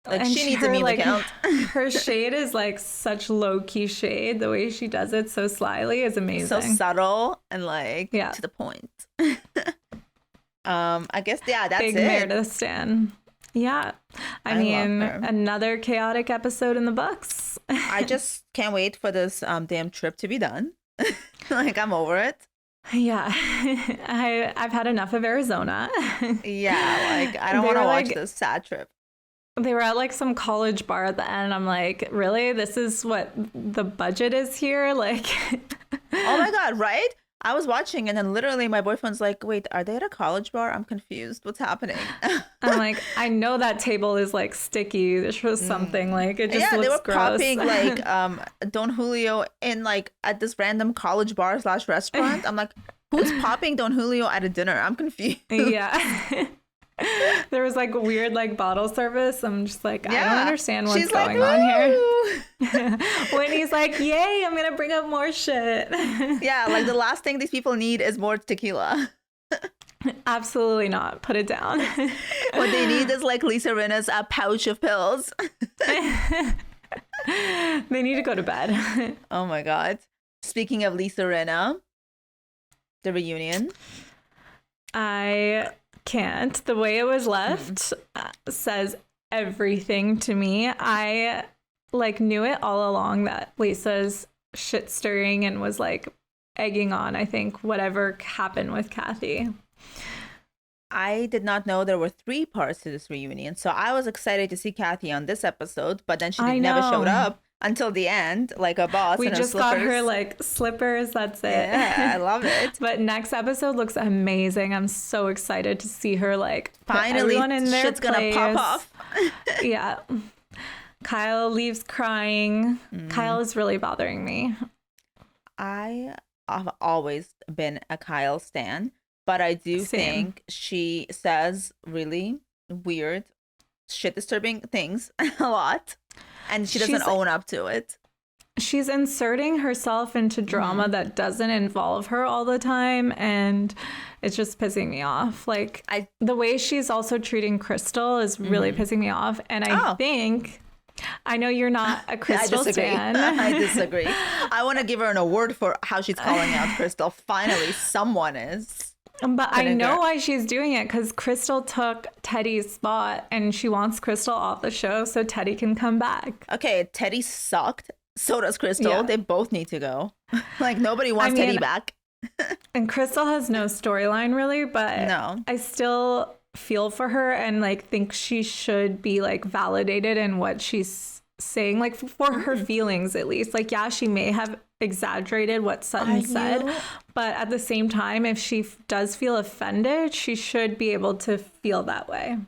Like she needs a meme account. Her shade is like such low-key shade. The way she does it so slyly is amazing. So subtle and like to the point. I guess that's Big it. Meredith stan. Yeah. I mean, another chaotic episode in the books. I just can't wait for this damn trip to be done. Like I'm over it. Yeah. I've had enough of Arizona. Yeah, like I don't want to watch this sad trip. They were at like some college bar at the end. I'm like, really? This is what the budget is here? Like, oh my God, right? I was watching and then literally my boyfriend's like, wait, are they at a college bar? I'm confused. What's happening? I'm like, I know that table is like sticky. This was something like it just looks they were gross. popping like Don Julio in like at this random college bar / restaurant. I'm like, who's popping Don Julio at a dinner? I'm confused. Yeah. There was like weird like bottle service. I'm just like, I don't Yeah. understand what's She's like, going on "Woo!" here. When he's like, yay, I'm gonna bring up more shit. Yeah, like the last thing these people need is more tequila. Absolutely not. Put it down. What they need is like Lisa Rinna's pouch of pills. They need to go to bed. Oh my God. Speaking of Lisa Rinna, the reunion. I can't. The way it was left says everything to me. I like knew it all along that Lisa's shit stirring and was like egging on, I think, whatever happened with Kathy. I did not know there were 3 parts to this reunion, so I was excited to see Kathy on this episode, but then she never showed up until the end, like a boss. We in just her got slippers. her like slippers. That's it. Yeah, I love it. But next episode looks amazing. I'm so excited to see her like put Finally, everyone in their shit's place. gonna pop off. Yeah. Kyle leaves crying. Kyle is really bothering me. I have always been a Kyle stan, but I do Same. think she says really weird, shit disturbing things a lot, and she doesn't She's- own up to it. She's inserting herself into drama that doesn't involve her all the time, and it's just pissing me off. Like, the way she's also treating Crystal is really pissing me off, and I think... I know you're not a Crystal I disagree. stan. I disagree. I want to give her an award for how she's calling out Crystal. Finally, someone is. But I know why she's doing it, because Crystal took Teddy's spot and she wants Crystal off the show so Teddy can come back. Okay, Teddy sucked. So does Crystal. Yeah. They both need to go. Like, nobody wants Teddy back. And Crystal has no storyline really, but No. I still feel for her and like think she should be like validated in what she's saying, like for her feelings at least. Like, yeah, she may have exaggerated what Sutton said, but at the same time, if she does feel offended, she should be able to feel that way.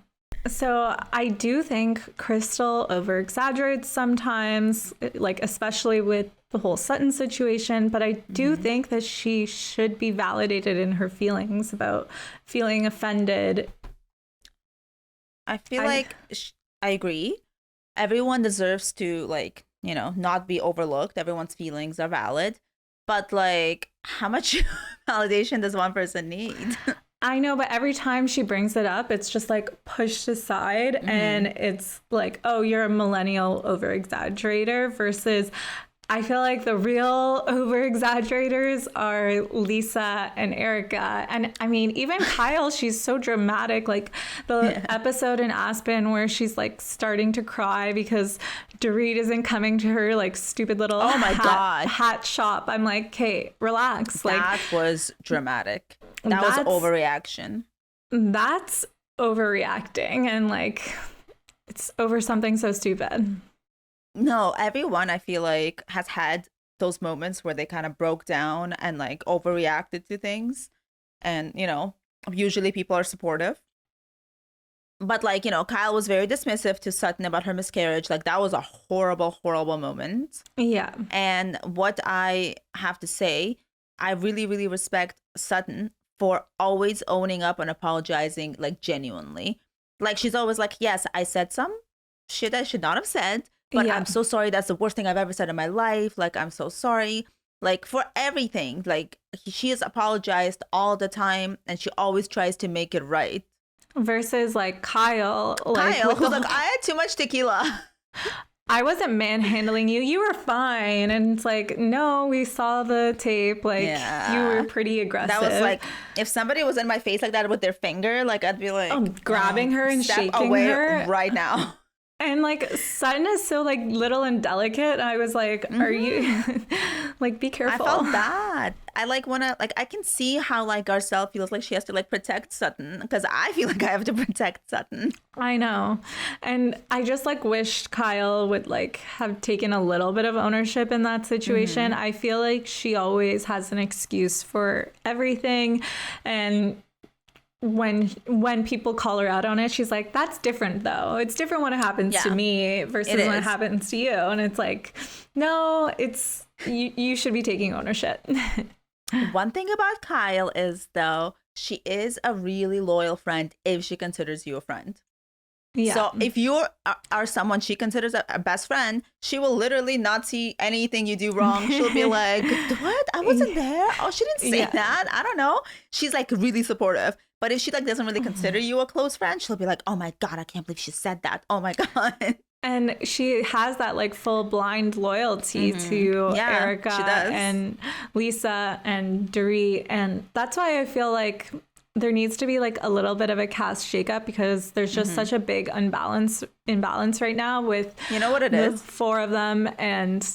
So I do think Crystal over exaggerates sometimes, like especially with the whole Sutton situation, but I do think that she should be validated in her feelings about feeling offended. I feel like I agree. Everyone deserves to, like, you know, not be overlooked. Everyone's feelings are valid. But, like, how much validation does one person need? I know, but every time she brings it up, it's just like pushed aside and it's like, oh, you're a millennial over exaggerator versus I feel like the real over exaggerators are Lisa and Erica. And I mean, even Kyle, she's so dramatic. Like the episode in Aspen where she's like starting to cry because Dorit isn't coming to her like stupid little hat shop. I'm like, Kate, relax. That was dramatic. That was overreaction. That's overreacting and like it's over something so stupid. No, everyone I feel like has had those moments where they kind of broke down and like overreacted to things. And, you know, usually people are supportive. But like, you know, Kyle was very dismissive to Sutton about her miscarriage. Like that was a horrible, horrible moment. Yeah. And what I have to say, I really, really respect Sutton for always owning up and apologizing like genuinely. Like she's always like, yes, I said some shit I should not have said. But I'm so sorry. That's the worst thing I've ever said in my life. Like, I'm so sorry. Like, for everything. Like, she has apologized all the time. And she always tries to make it right. Versus, like, Kyle. Who's like, I had too much tequila. I wasn't manhandling you. You were fine. And it's like, no, we saw the tape. Like, you were pretty aggressive. That was like, if somebody was in my face like that with their finger, like, I'd be like... grabbing her and shaking away her. Right now. And like Sutton is so like little and delicate. I was like, are you like, be careful. I felt bad. I like want to like I can see how like Garcelle feels like she has to like protect Sutton because I feel like I have to protect Sutton. I know. And I just like wished Kyle would like have taken a little bit of ownership in that situation. I feel like she always has an excuse for everything. And when people call her out on it, she's like, that's different though. It's different when it happens to me versus when it happens to you. And it's like, no, it's you should be taking ownership. One thing about Kyle is though, she is a really loyal friend if she considers you a friend. Yeah. So if you are someone she considers a best friend, she will literally not see anything you do wrong. She'll be like, what? I wasn't there. Oh, she didn't say that. I don't know. She's like really supportive. But if she like doesn't really consider you a close friend, she'll be like, oh my God, I can't believe she said that. Oh my God. And she has that like full blind loyalty to Erica and Lisa and Dorit. And that's why I feel like there needs to be like a little bit of a cast shakeup, because there's just such a big imbalance right now with, you know what it the is? 4 of them and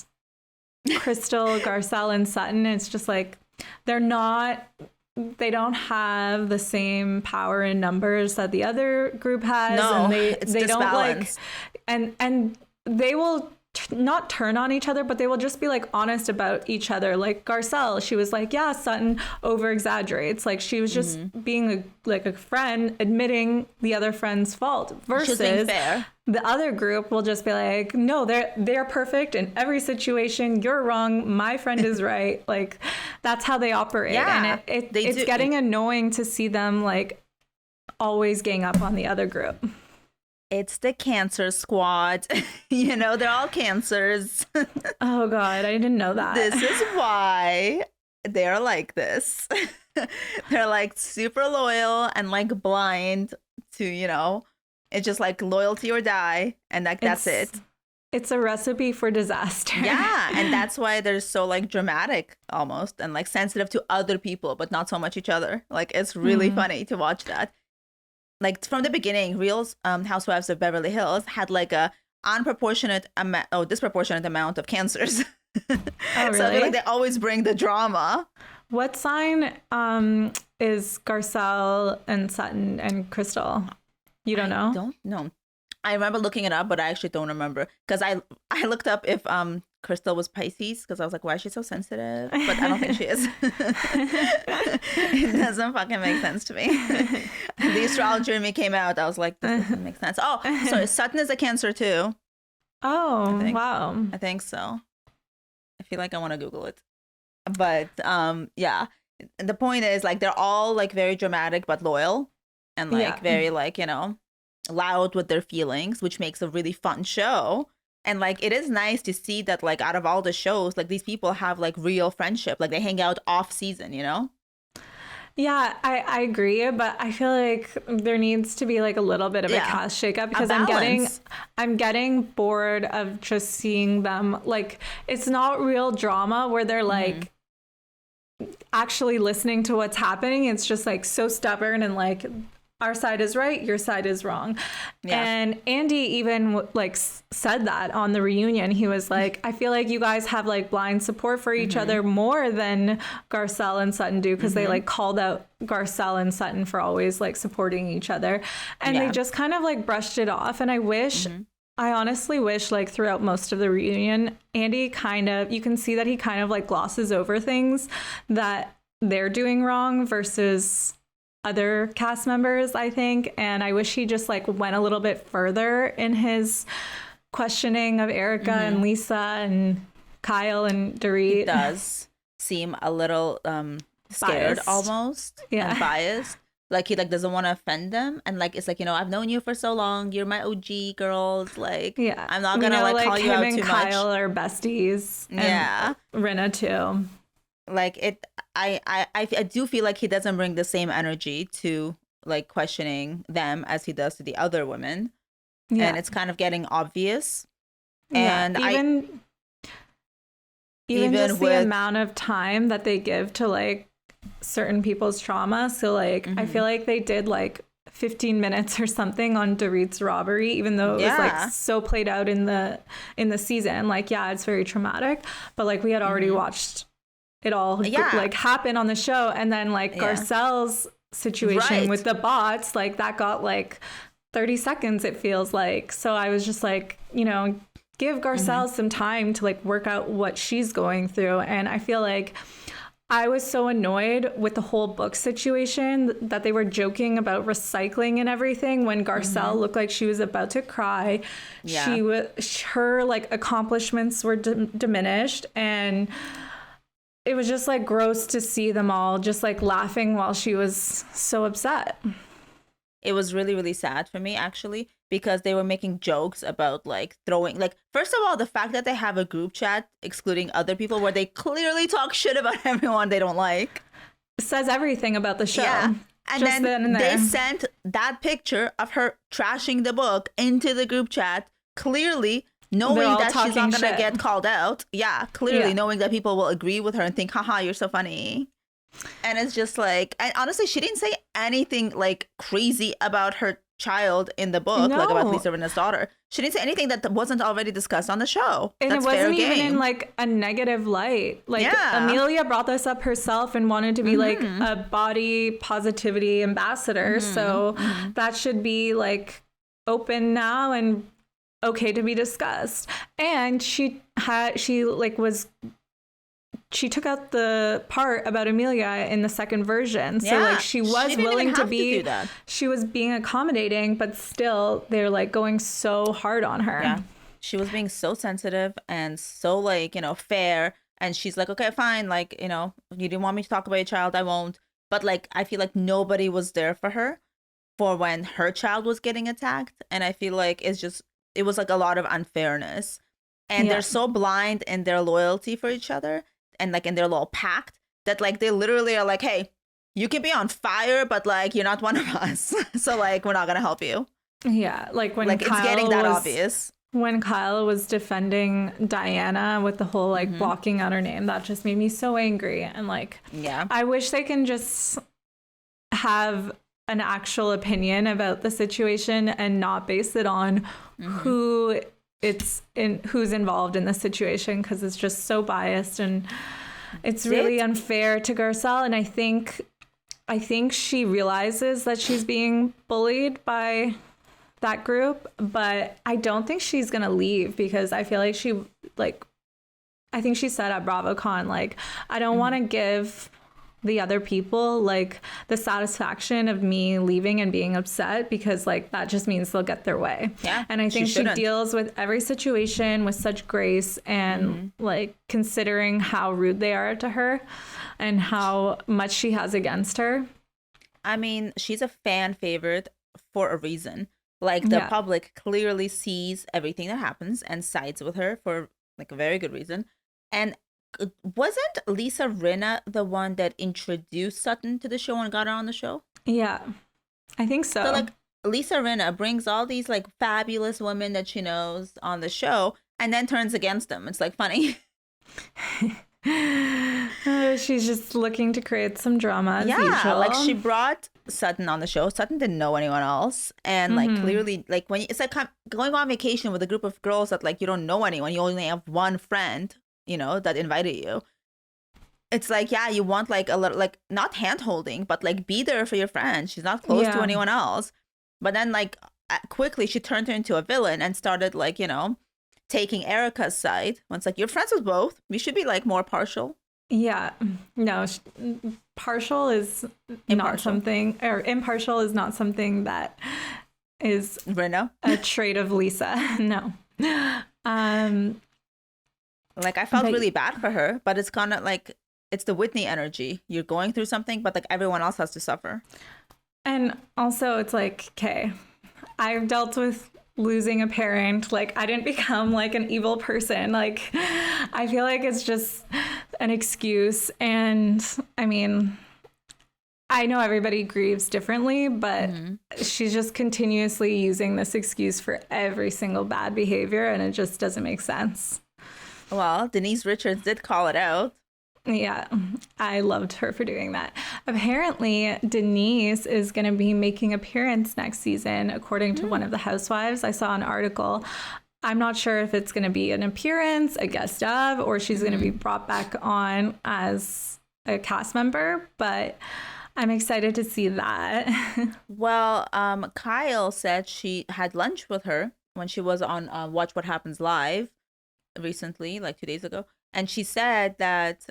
Crystal, Garcelle, and Sutton. It's just like they don't have the same power in numbers that the other group has. No, and it's they don't like, disbalanced. and they will not turn on each other, but they will just be like honest about each other. Like Garcelle, she was like, yeah, Sutton over exaggerates. Like she was just being a friend, admitting the other friend's fault, versus fair. The other group will just be like, no, they're perfect in every situation. You're wrong. My friend is right. Like that's how they operate. Yeah, and it's getting annoying to see them like always gang up on the other group. It's the Cancer Squad. You know, they're all cancers. Oh God, I didn't know that. This is why they're like this. They're like super loyal and like blind to, you know, it's just like loyalty or die. And like that's it. It's a recipe for disaster. Yeah. And that's why they're so like dramatic almost and like sensitive to other people, but not so much each other. Like it's really funny to watch that. Like from the beginning, Real Housewives of Beverly Hills had like a disproportionate amount of cancers. Oh, really? So I feel like they always bring the drama. What sign is Garcelle and Sutton and Crystal? You don't know? I don't know. I remember looking it up, but I actually don't remember, because I looked up if Crystal was Pisces, because I was like, why is she so sensitive? But I don't think she is. It doesn't fucking make sense to me. The astrologer in me came out. I was like, this doesn't make sense. Oh, sorry, Sutton is a Cancer too. Oh, wow. I think so. I feel like I want to Google it. But yeah, the point is like they're all like very dramatic but loyal, and like very like, you know, loud with their feelings, which makes a really fun show. And like it is nice to see that like out of all the shows, like these people have like real friendship, like they hang out off season, you know? Yeah, I agree, but I feel like there needs to be like a little bit of a cast shakeup, because I'm getting bored of just seeing them like, it's not real drama where they're like actually listening to what's happening. It's just like so stubborn and like, our side is right, your side is wrong. Yeah. And Andy even like said that on the reunion. He was like, I feel like you guys have like blind support for each other more than Garcelle and Sutton do, because they like called out Garcelle and Sutton for always like supporting each other. And they just kind of like brushed it off. And I wish, I honestly wish like throughout most of the reunion, Andy you can see that he kind of like glosses over things that they're doing wrong versus other cast members, I think. And I wish he just like went a little bit further in his questioning of Erica and Lisa and Kyle and Dorit. He does seem a little scared, biased. Almost, and biased. Like he like doesn't want to offend them, and like it's like, you know, I've known you for so long, you're my OG girls, like I'm not gonna like call you out too much. Kyle are besties. And Rinna too. Like I do feel like he doesn't bring the same energy to like questioning them as he does to the other women, and it's kind of getting obvious. And even just the amount of time that they give to like certain people's trauma. So like I feel like they did like 15 minutes or something on Dorit's robbery, even though it was like so played out in the season. Like it's very traumatic, but like we had already watched it all like happen on the show. And then like Garcelle's situation with the bots, like that got like 30 seconds, it feels like. So I was just like, you know, give Garcelle some time to like work out what she's going through. And I feel like I was so annoyed with the whole book situation that they were joking about recycling and everything when Garcelle looked like she was about to cry. Her like accomplishments were diminished, and it it was just like gross to see them all just like laughing while she was so upset. It was really, really sad for me, actually, because they were making jokes about like throwing, like, first of all, the fact that they have a group chat excluding other people where they clearly talk shit about everyone they don't like. Says everything about the show. Yeah. And just then and they there. sent that picture of her trashing the book into the group chat, clearly knowing all that she's not talking going to shit. get called out. Yeah, clearly Yeah. knowing that people will agree with her and think, haha, you're so funny. And it's just like, and honestly, she didn't say anything like crazy about her child in the book, like about No. Lisa Rinna's daughter. She didn't say anything that wasn't already discussed on the show. And That's it wasn't fair even game. in like a negative light. Like Yeah. Amelia brought this up herself and wanted to be like a body positivity ambassador. So that should be like open now and okay to be discussed. And she took out the part about Amelia in the second version. So like she was didn't willing even to have be do that. she was being accommodating, but still they're like going so hard on her. Yeah. She was being so sensitive and so like, fair. And she's like, okay, fine. Like, you didn't want me to talk about your child. I won't. But like, I feel like nobody was there for her for when her child was getting attacked. And I feel like it was like a lot of unfairness. And they're so blind in their loyalty for each other and like in their little pact that like they literally are like, hey, you can be on fire, but like you're not one of us. So like we're not gonna help you. Yeah, like when Like Kyle it's getting that was, obvious. When Kyle was defending Diana with the whole like blocking out her name, that just made me so angry. And like, Yeah. I wish they can just have an actual opinion about the situation and not base it on who's involved in the situation, because it's just so biased and it's really unfair to Garcelle. And I think she realizes that she's being bullied by that group, but I don't think she's gonna leave, because I feel like I think she said at BravoCon, like, I don't want to give the other people like the satisfaction of me leaving and being upset, because like that just means they'll get their way. Yeah, and I think she deals with every situation with such grace and like considering how rude they are to her and how much she has against her. I mean, she's a fan favorite for a reason. Like the public clearly sees everything that happens and sides with her for like a very good reason. And wasn't Lisa Rinna the one that introduced Sutton to the show and got her on the show? Yeah, I think so. So like Lisa Rinna brings all these like fabulous women that she knows on the show and then turns against them. It's like funny. She's just looking to create some drama as usual. Like she brought Sutton on the show. Sutton didn't know anyone else, and like clearly, like when it's like going on vacation with a group of girls that like you don't know anyone, you only have one friend, that invited you. It's like, yeah, you want like a little, like not hand holding, but like be there for your friend. She's not close to anyone else. But then like quickly she turned her into a villain and started like taking Erica's side. When it's like, you're friends with both, you should be like more partial. Yeah, no, partial is not something, or impartial is not something that is Rinna. a trait of Lisa. No. Like I felt really bad for her, but it's kind of like, it's the Whitney energy. You're going through something, but like everyone else has to suffer. And also it's like, okay, I've dealt with losing a parent. Like I didn't become like an evil person. Like I feel like it's just an excuse. And I mean, I know everybody grieves differently, but she's just continuously using this excuse for every single bad behavior, and it just doesn't make sense. Well, Denise Richards did call it out. Yeah, I loved her for doing that. Apparently, Denise is going to be making an appearance next season, according to one of the Housewives. I saw an article. I'm not sure if it's going to be an appearance, a guest of, or she's going to be brought back on as a cast member, but I'm excited to see that. Well, Kyle said she had lunch with her when she was on Watch What Happens Live recently, like 2 days ago. And she said that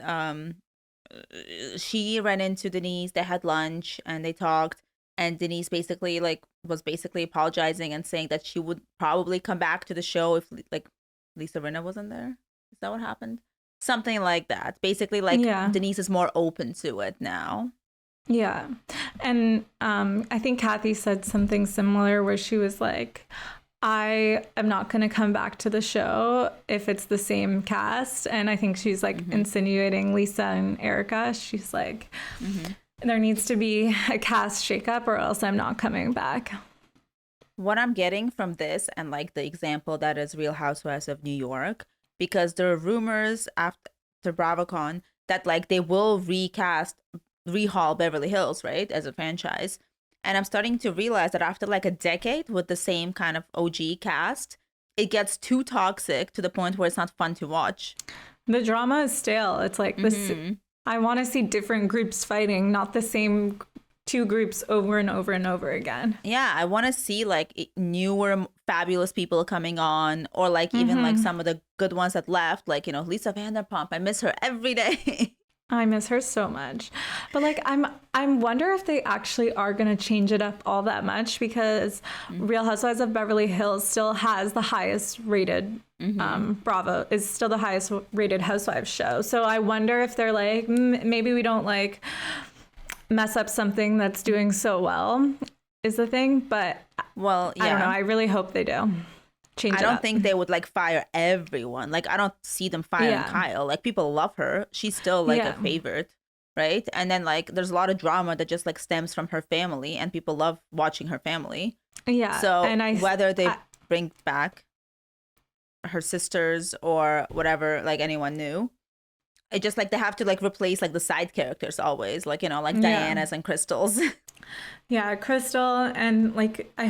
she ran into Denise, they had lunch and they talked. And Denise basically was apologizing and saying that she would probably come back to the show if like Lisa Rinna wasn't there. Is that what happened? Something like that. Basically, like Yeah. Denise is more open to it now. Yeah. And I think Kathy said something similar where she was like, I am not going to come back to the show if it's the same cast. And I think she's like insinuating Lisa and Erica. She's like, there needs to be a cast shakeup or else I'm not coming back. What I'm getting from this and like the example that is Real Housewives of New York, because there are rumors after BravoCon that like they will rehaul Beverly Hills, right, as a franchise. And I'm starting to realize that after like a decade with the same kind of OG cast, it gets too toxic to the point where it's not fun to watch. The drama is stale. It's like this. I want to see different groups fighting, not the same two groups over and over and over again. Yeah, I want to see like newer fabulous people coming on, or like even like some of the good ones that left, like, you know, Lisa Vanderpump. I miss her every day. I miss her so much. But like I wonder if they actually are going to change it up all that much, because Real Housewives of Beverly Hills still has the highest rated Bravo is still the highest rated Housewives show. So I wonder if they're like, maybe we don't like mess up something that's doing so well is the thing. But well, yeah. I don't know. I really hope they do. I don't think they would like fire everyone. Like, I don't see them firing Kyle. Like, people love her. She's still like a favorite, right? And then like there's a lot of drama that just like stems from her family, and people love watching her family. Yeah. So whether they bring back her sisters or whatever, like anyone new, it just like they have to like replace like the side characters always, like, you know, like Diana's and Crystal's. Yeah, Crystal, and like I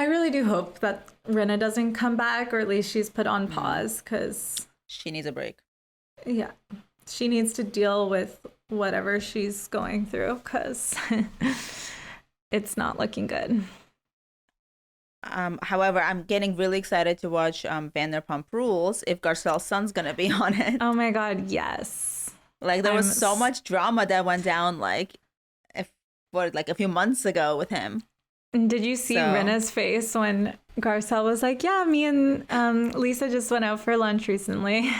really do hope that Rinna doesn't come back, or at least she's put on pause, because she needs a break. Yeah, she needs to deal with whatever she's going through, because it's not looking good. However, I'm getting really excited to watch Vanderpump Rules if Garcelle's son's gonna be on it. Oh my God, yes! Like there was so much drama that went down like a few months ago with him. Did you see Rinna's face when Garcelle was like, yeah, me and Lisa just went out for lunch recently?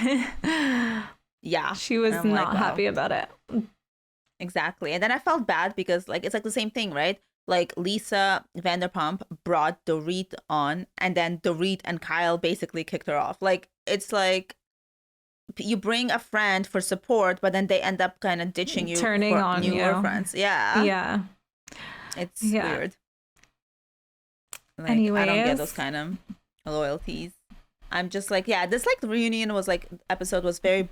Yeah. She was not happy about it. Exactly. And then I felt bad because like it's like the same thing, right? Like Lisa Vanderpump brought Dorit on, and then Dorit and Kyle basically kicked her off. Like, it's like you bring a friend for support, but then they end up kind of ditching you, turning on newer friends. Yeah. Yeah. It's weird. Like, anyways, I don't get those kind of loyalties. I'm just like, yeah, this like the reunion was like episode was very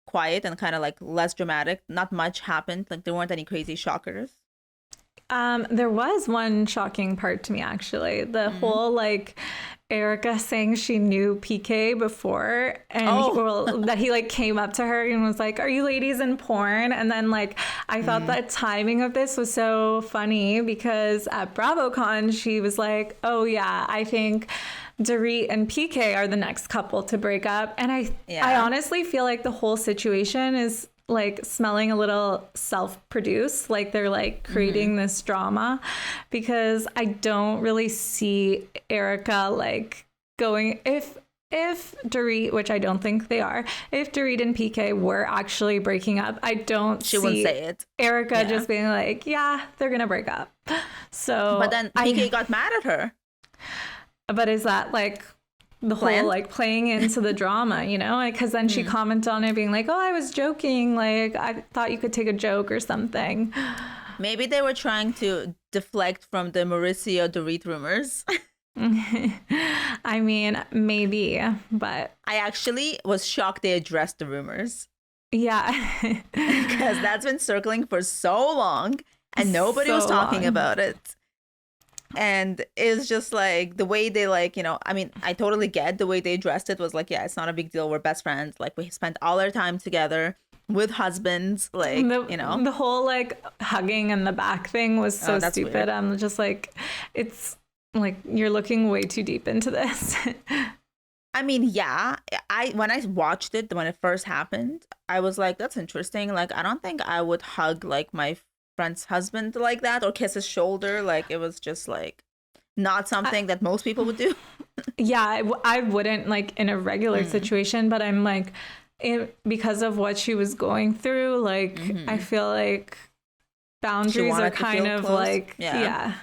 quiet and kind of like less dramatic. Not much happened. Like there weren't any crazy shockers. There was one shocking part to me, actually. The whole like Erica saying she knew PK before, and that he like came up to her and was like, "Are you ladies in porn?" And then like I thought that timing of this was so funny, because at BravoCon she was like, "Oh yeah, I think Dorit and PK are the next couple to break up," and I honestly feel like the whole situation is like smelling a little self-produced, like they're like creating this drama, because I don't really see Erica like going, if Dorit, which I don't think they are, if Dorit and PK were actually breaking up, I don't she wouldn't say it. Erica just being like, yeah, they're gonna break up. So but then PK got mad at her. But is that like the whole like playing into the drama, you know, because then she commented on it being like, oh, I was joking, like I thought you could take a joke or something. Maybe they were trying to deflect from the Mauricio Dorit rumors. I mean, maybe, but I actually was shocked they addressed the rumors. Yeah. Because that's been circling for so long and nobody was talking about it. And it's just like the way they like, you know, I mean, I totally get the way they addressed it was like, yeah, it's not a big deal. We're best friends. Like we spent all our time together with husbands, like, you know. The whole like hugging in the back thing was so stupid. Weird. I'm just like, it's like, you're looking way too deep into this. I mean, yeah, when I watched it, when it first happened, I was like, that's interesting. Like, I don't think I would hug like my friend's husband like that or kiss his shoulder. Like it was just like not something that most people would do. Yeah, I wouldn't like in a regular situation, but I'm like, because of what she was going through, like I feel like boundaries are wanted to kind feel of close. like Yeah.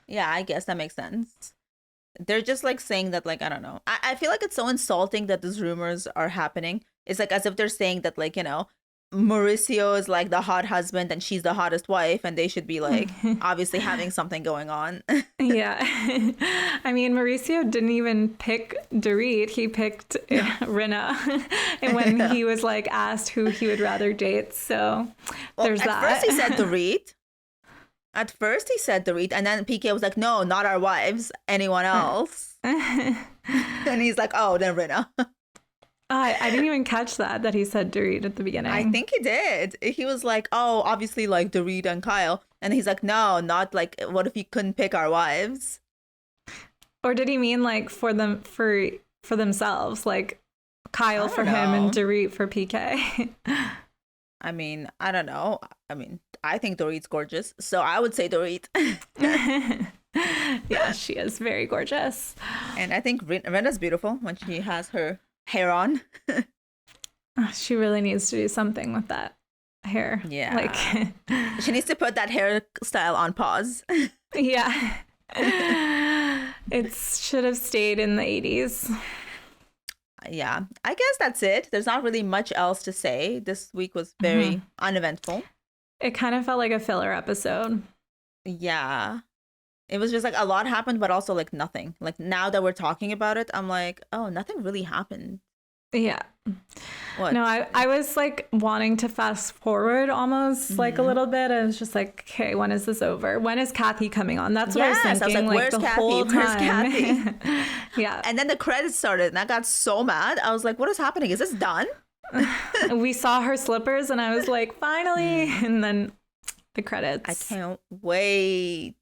Yeah, I guess that makes sense. They're just like saying that, like, I don't know. I feel like it's so insulting that these rumors are happening. It's like as if they're saying that, like, Mauricio is like the hot husband and she's the hottest wife, and they should be like obviously having something going on. Yeah. I mean, Mauricio didn't even pick Dorit. He picked Rinna. And when Yeah. he was like asked who he would rather date. So Well, there's at that. first he said Dorit. At first he said Dorit, and then PK was like, no, not our wives, anyone else. And he's like, oh, then Rinna. I didn't even catch that he said Dorit at the beginning. I think he did. He was like, oh, obviously like Dorit and Kyle. And he's like, no, not like, what if you couldn't pick our wives? Or did he mean like for themselves, like Kyle for him know. and Dorit for PK? I mean, I don't know. I mean, I think Dorit's gorgeous, so I would say Dorit. Yeah, she is very gorgeous. And I think Rinna's beautiful when she has her hair on. She really needs to do something with that hair. Yeah. Like, She needs to put that hairstyle on pause. yeah. It should have stayed in the 80s. Yeah, I guess that's it. There's not really much else to say. This week was very uneventful. It kind of felt like a filler episode. Yeah. It was just like a lot happened, but also like nothing. Like now that we're talking about it, I'm like, oh, nothing really happened. Yeah. What? No, I was like wanting to fast forward almost like a little bit. I was just like, okay, when is this over? When is Kathy coming on? That's what I was Yes, I was thinking. like, where's the Kathy? whole Where's time. Kathy? Yeah. And then the credits started, and I got so mad. I was like, what is happening? Is this done? We saw her slippers, and I was like, finally. And then the credits. I can't wait.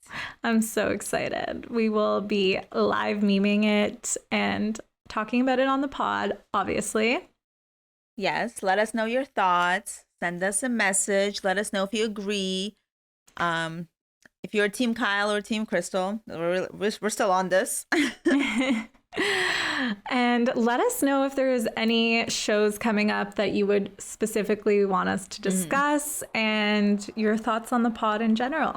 I'm so excited. We will be live memeing it and talking about it on the pod, obviously. Yes, let us know your thoughts. Send us a message. Let us know if you agree. If you're Team Kyle or Team Crystal, we're still on this. And let us know if there's any shows coming up that you would specifically want us to discuss and your thoughts on the pod in general.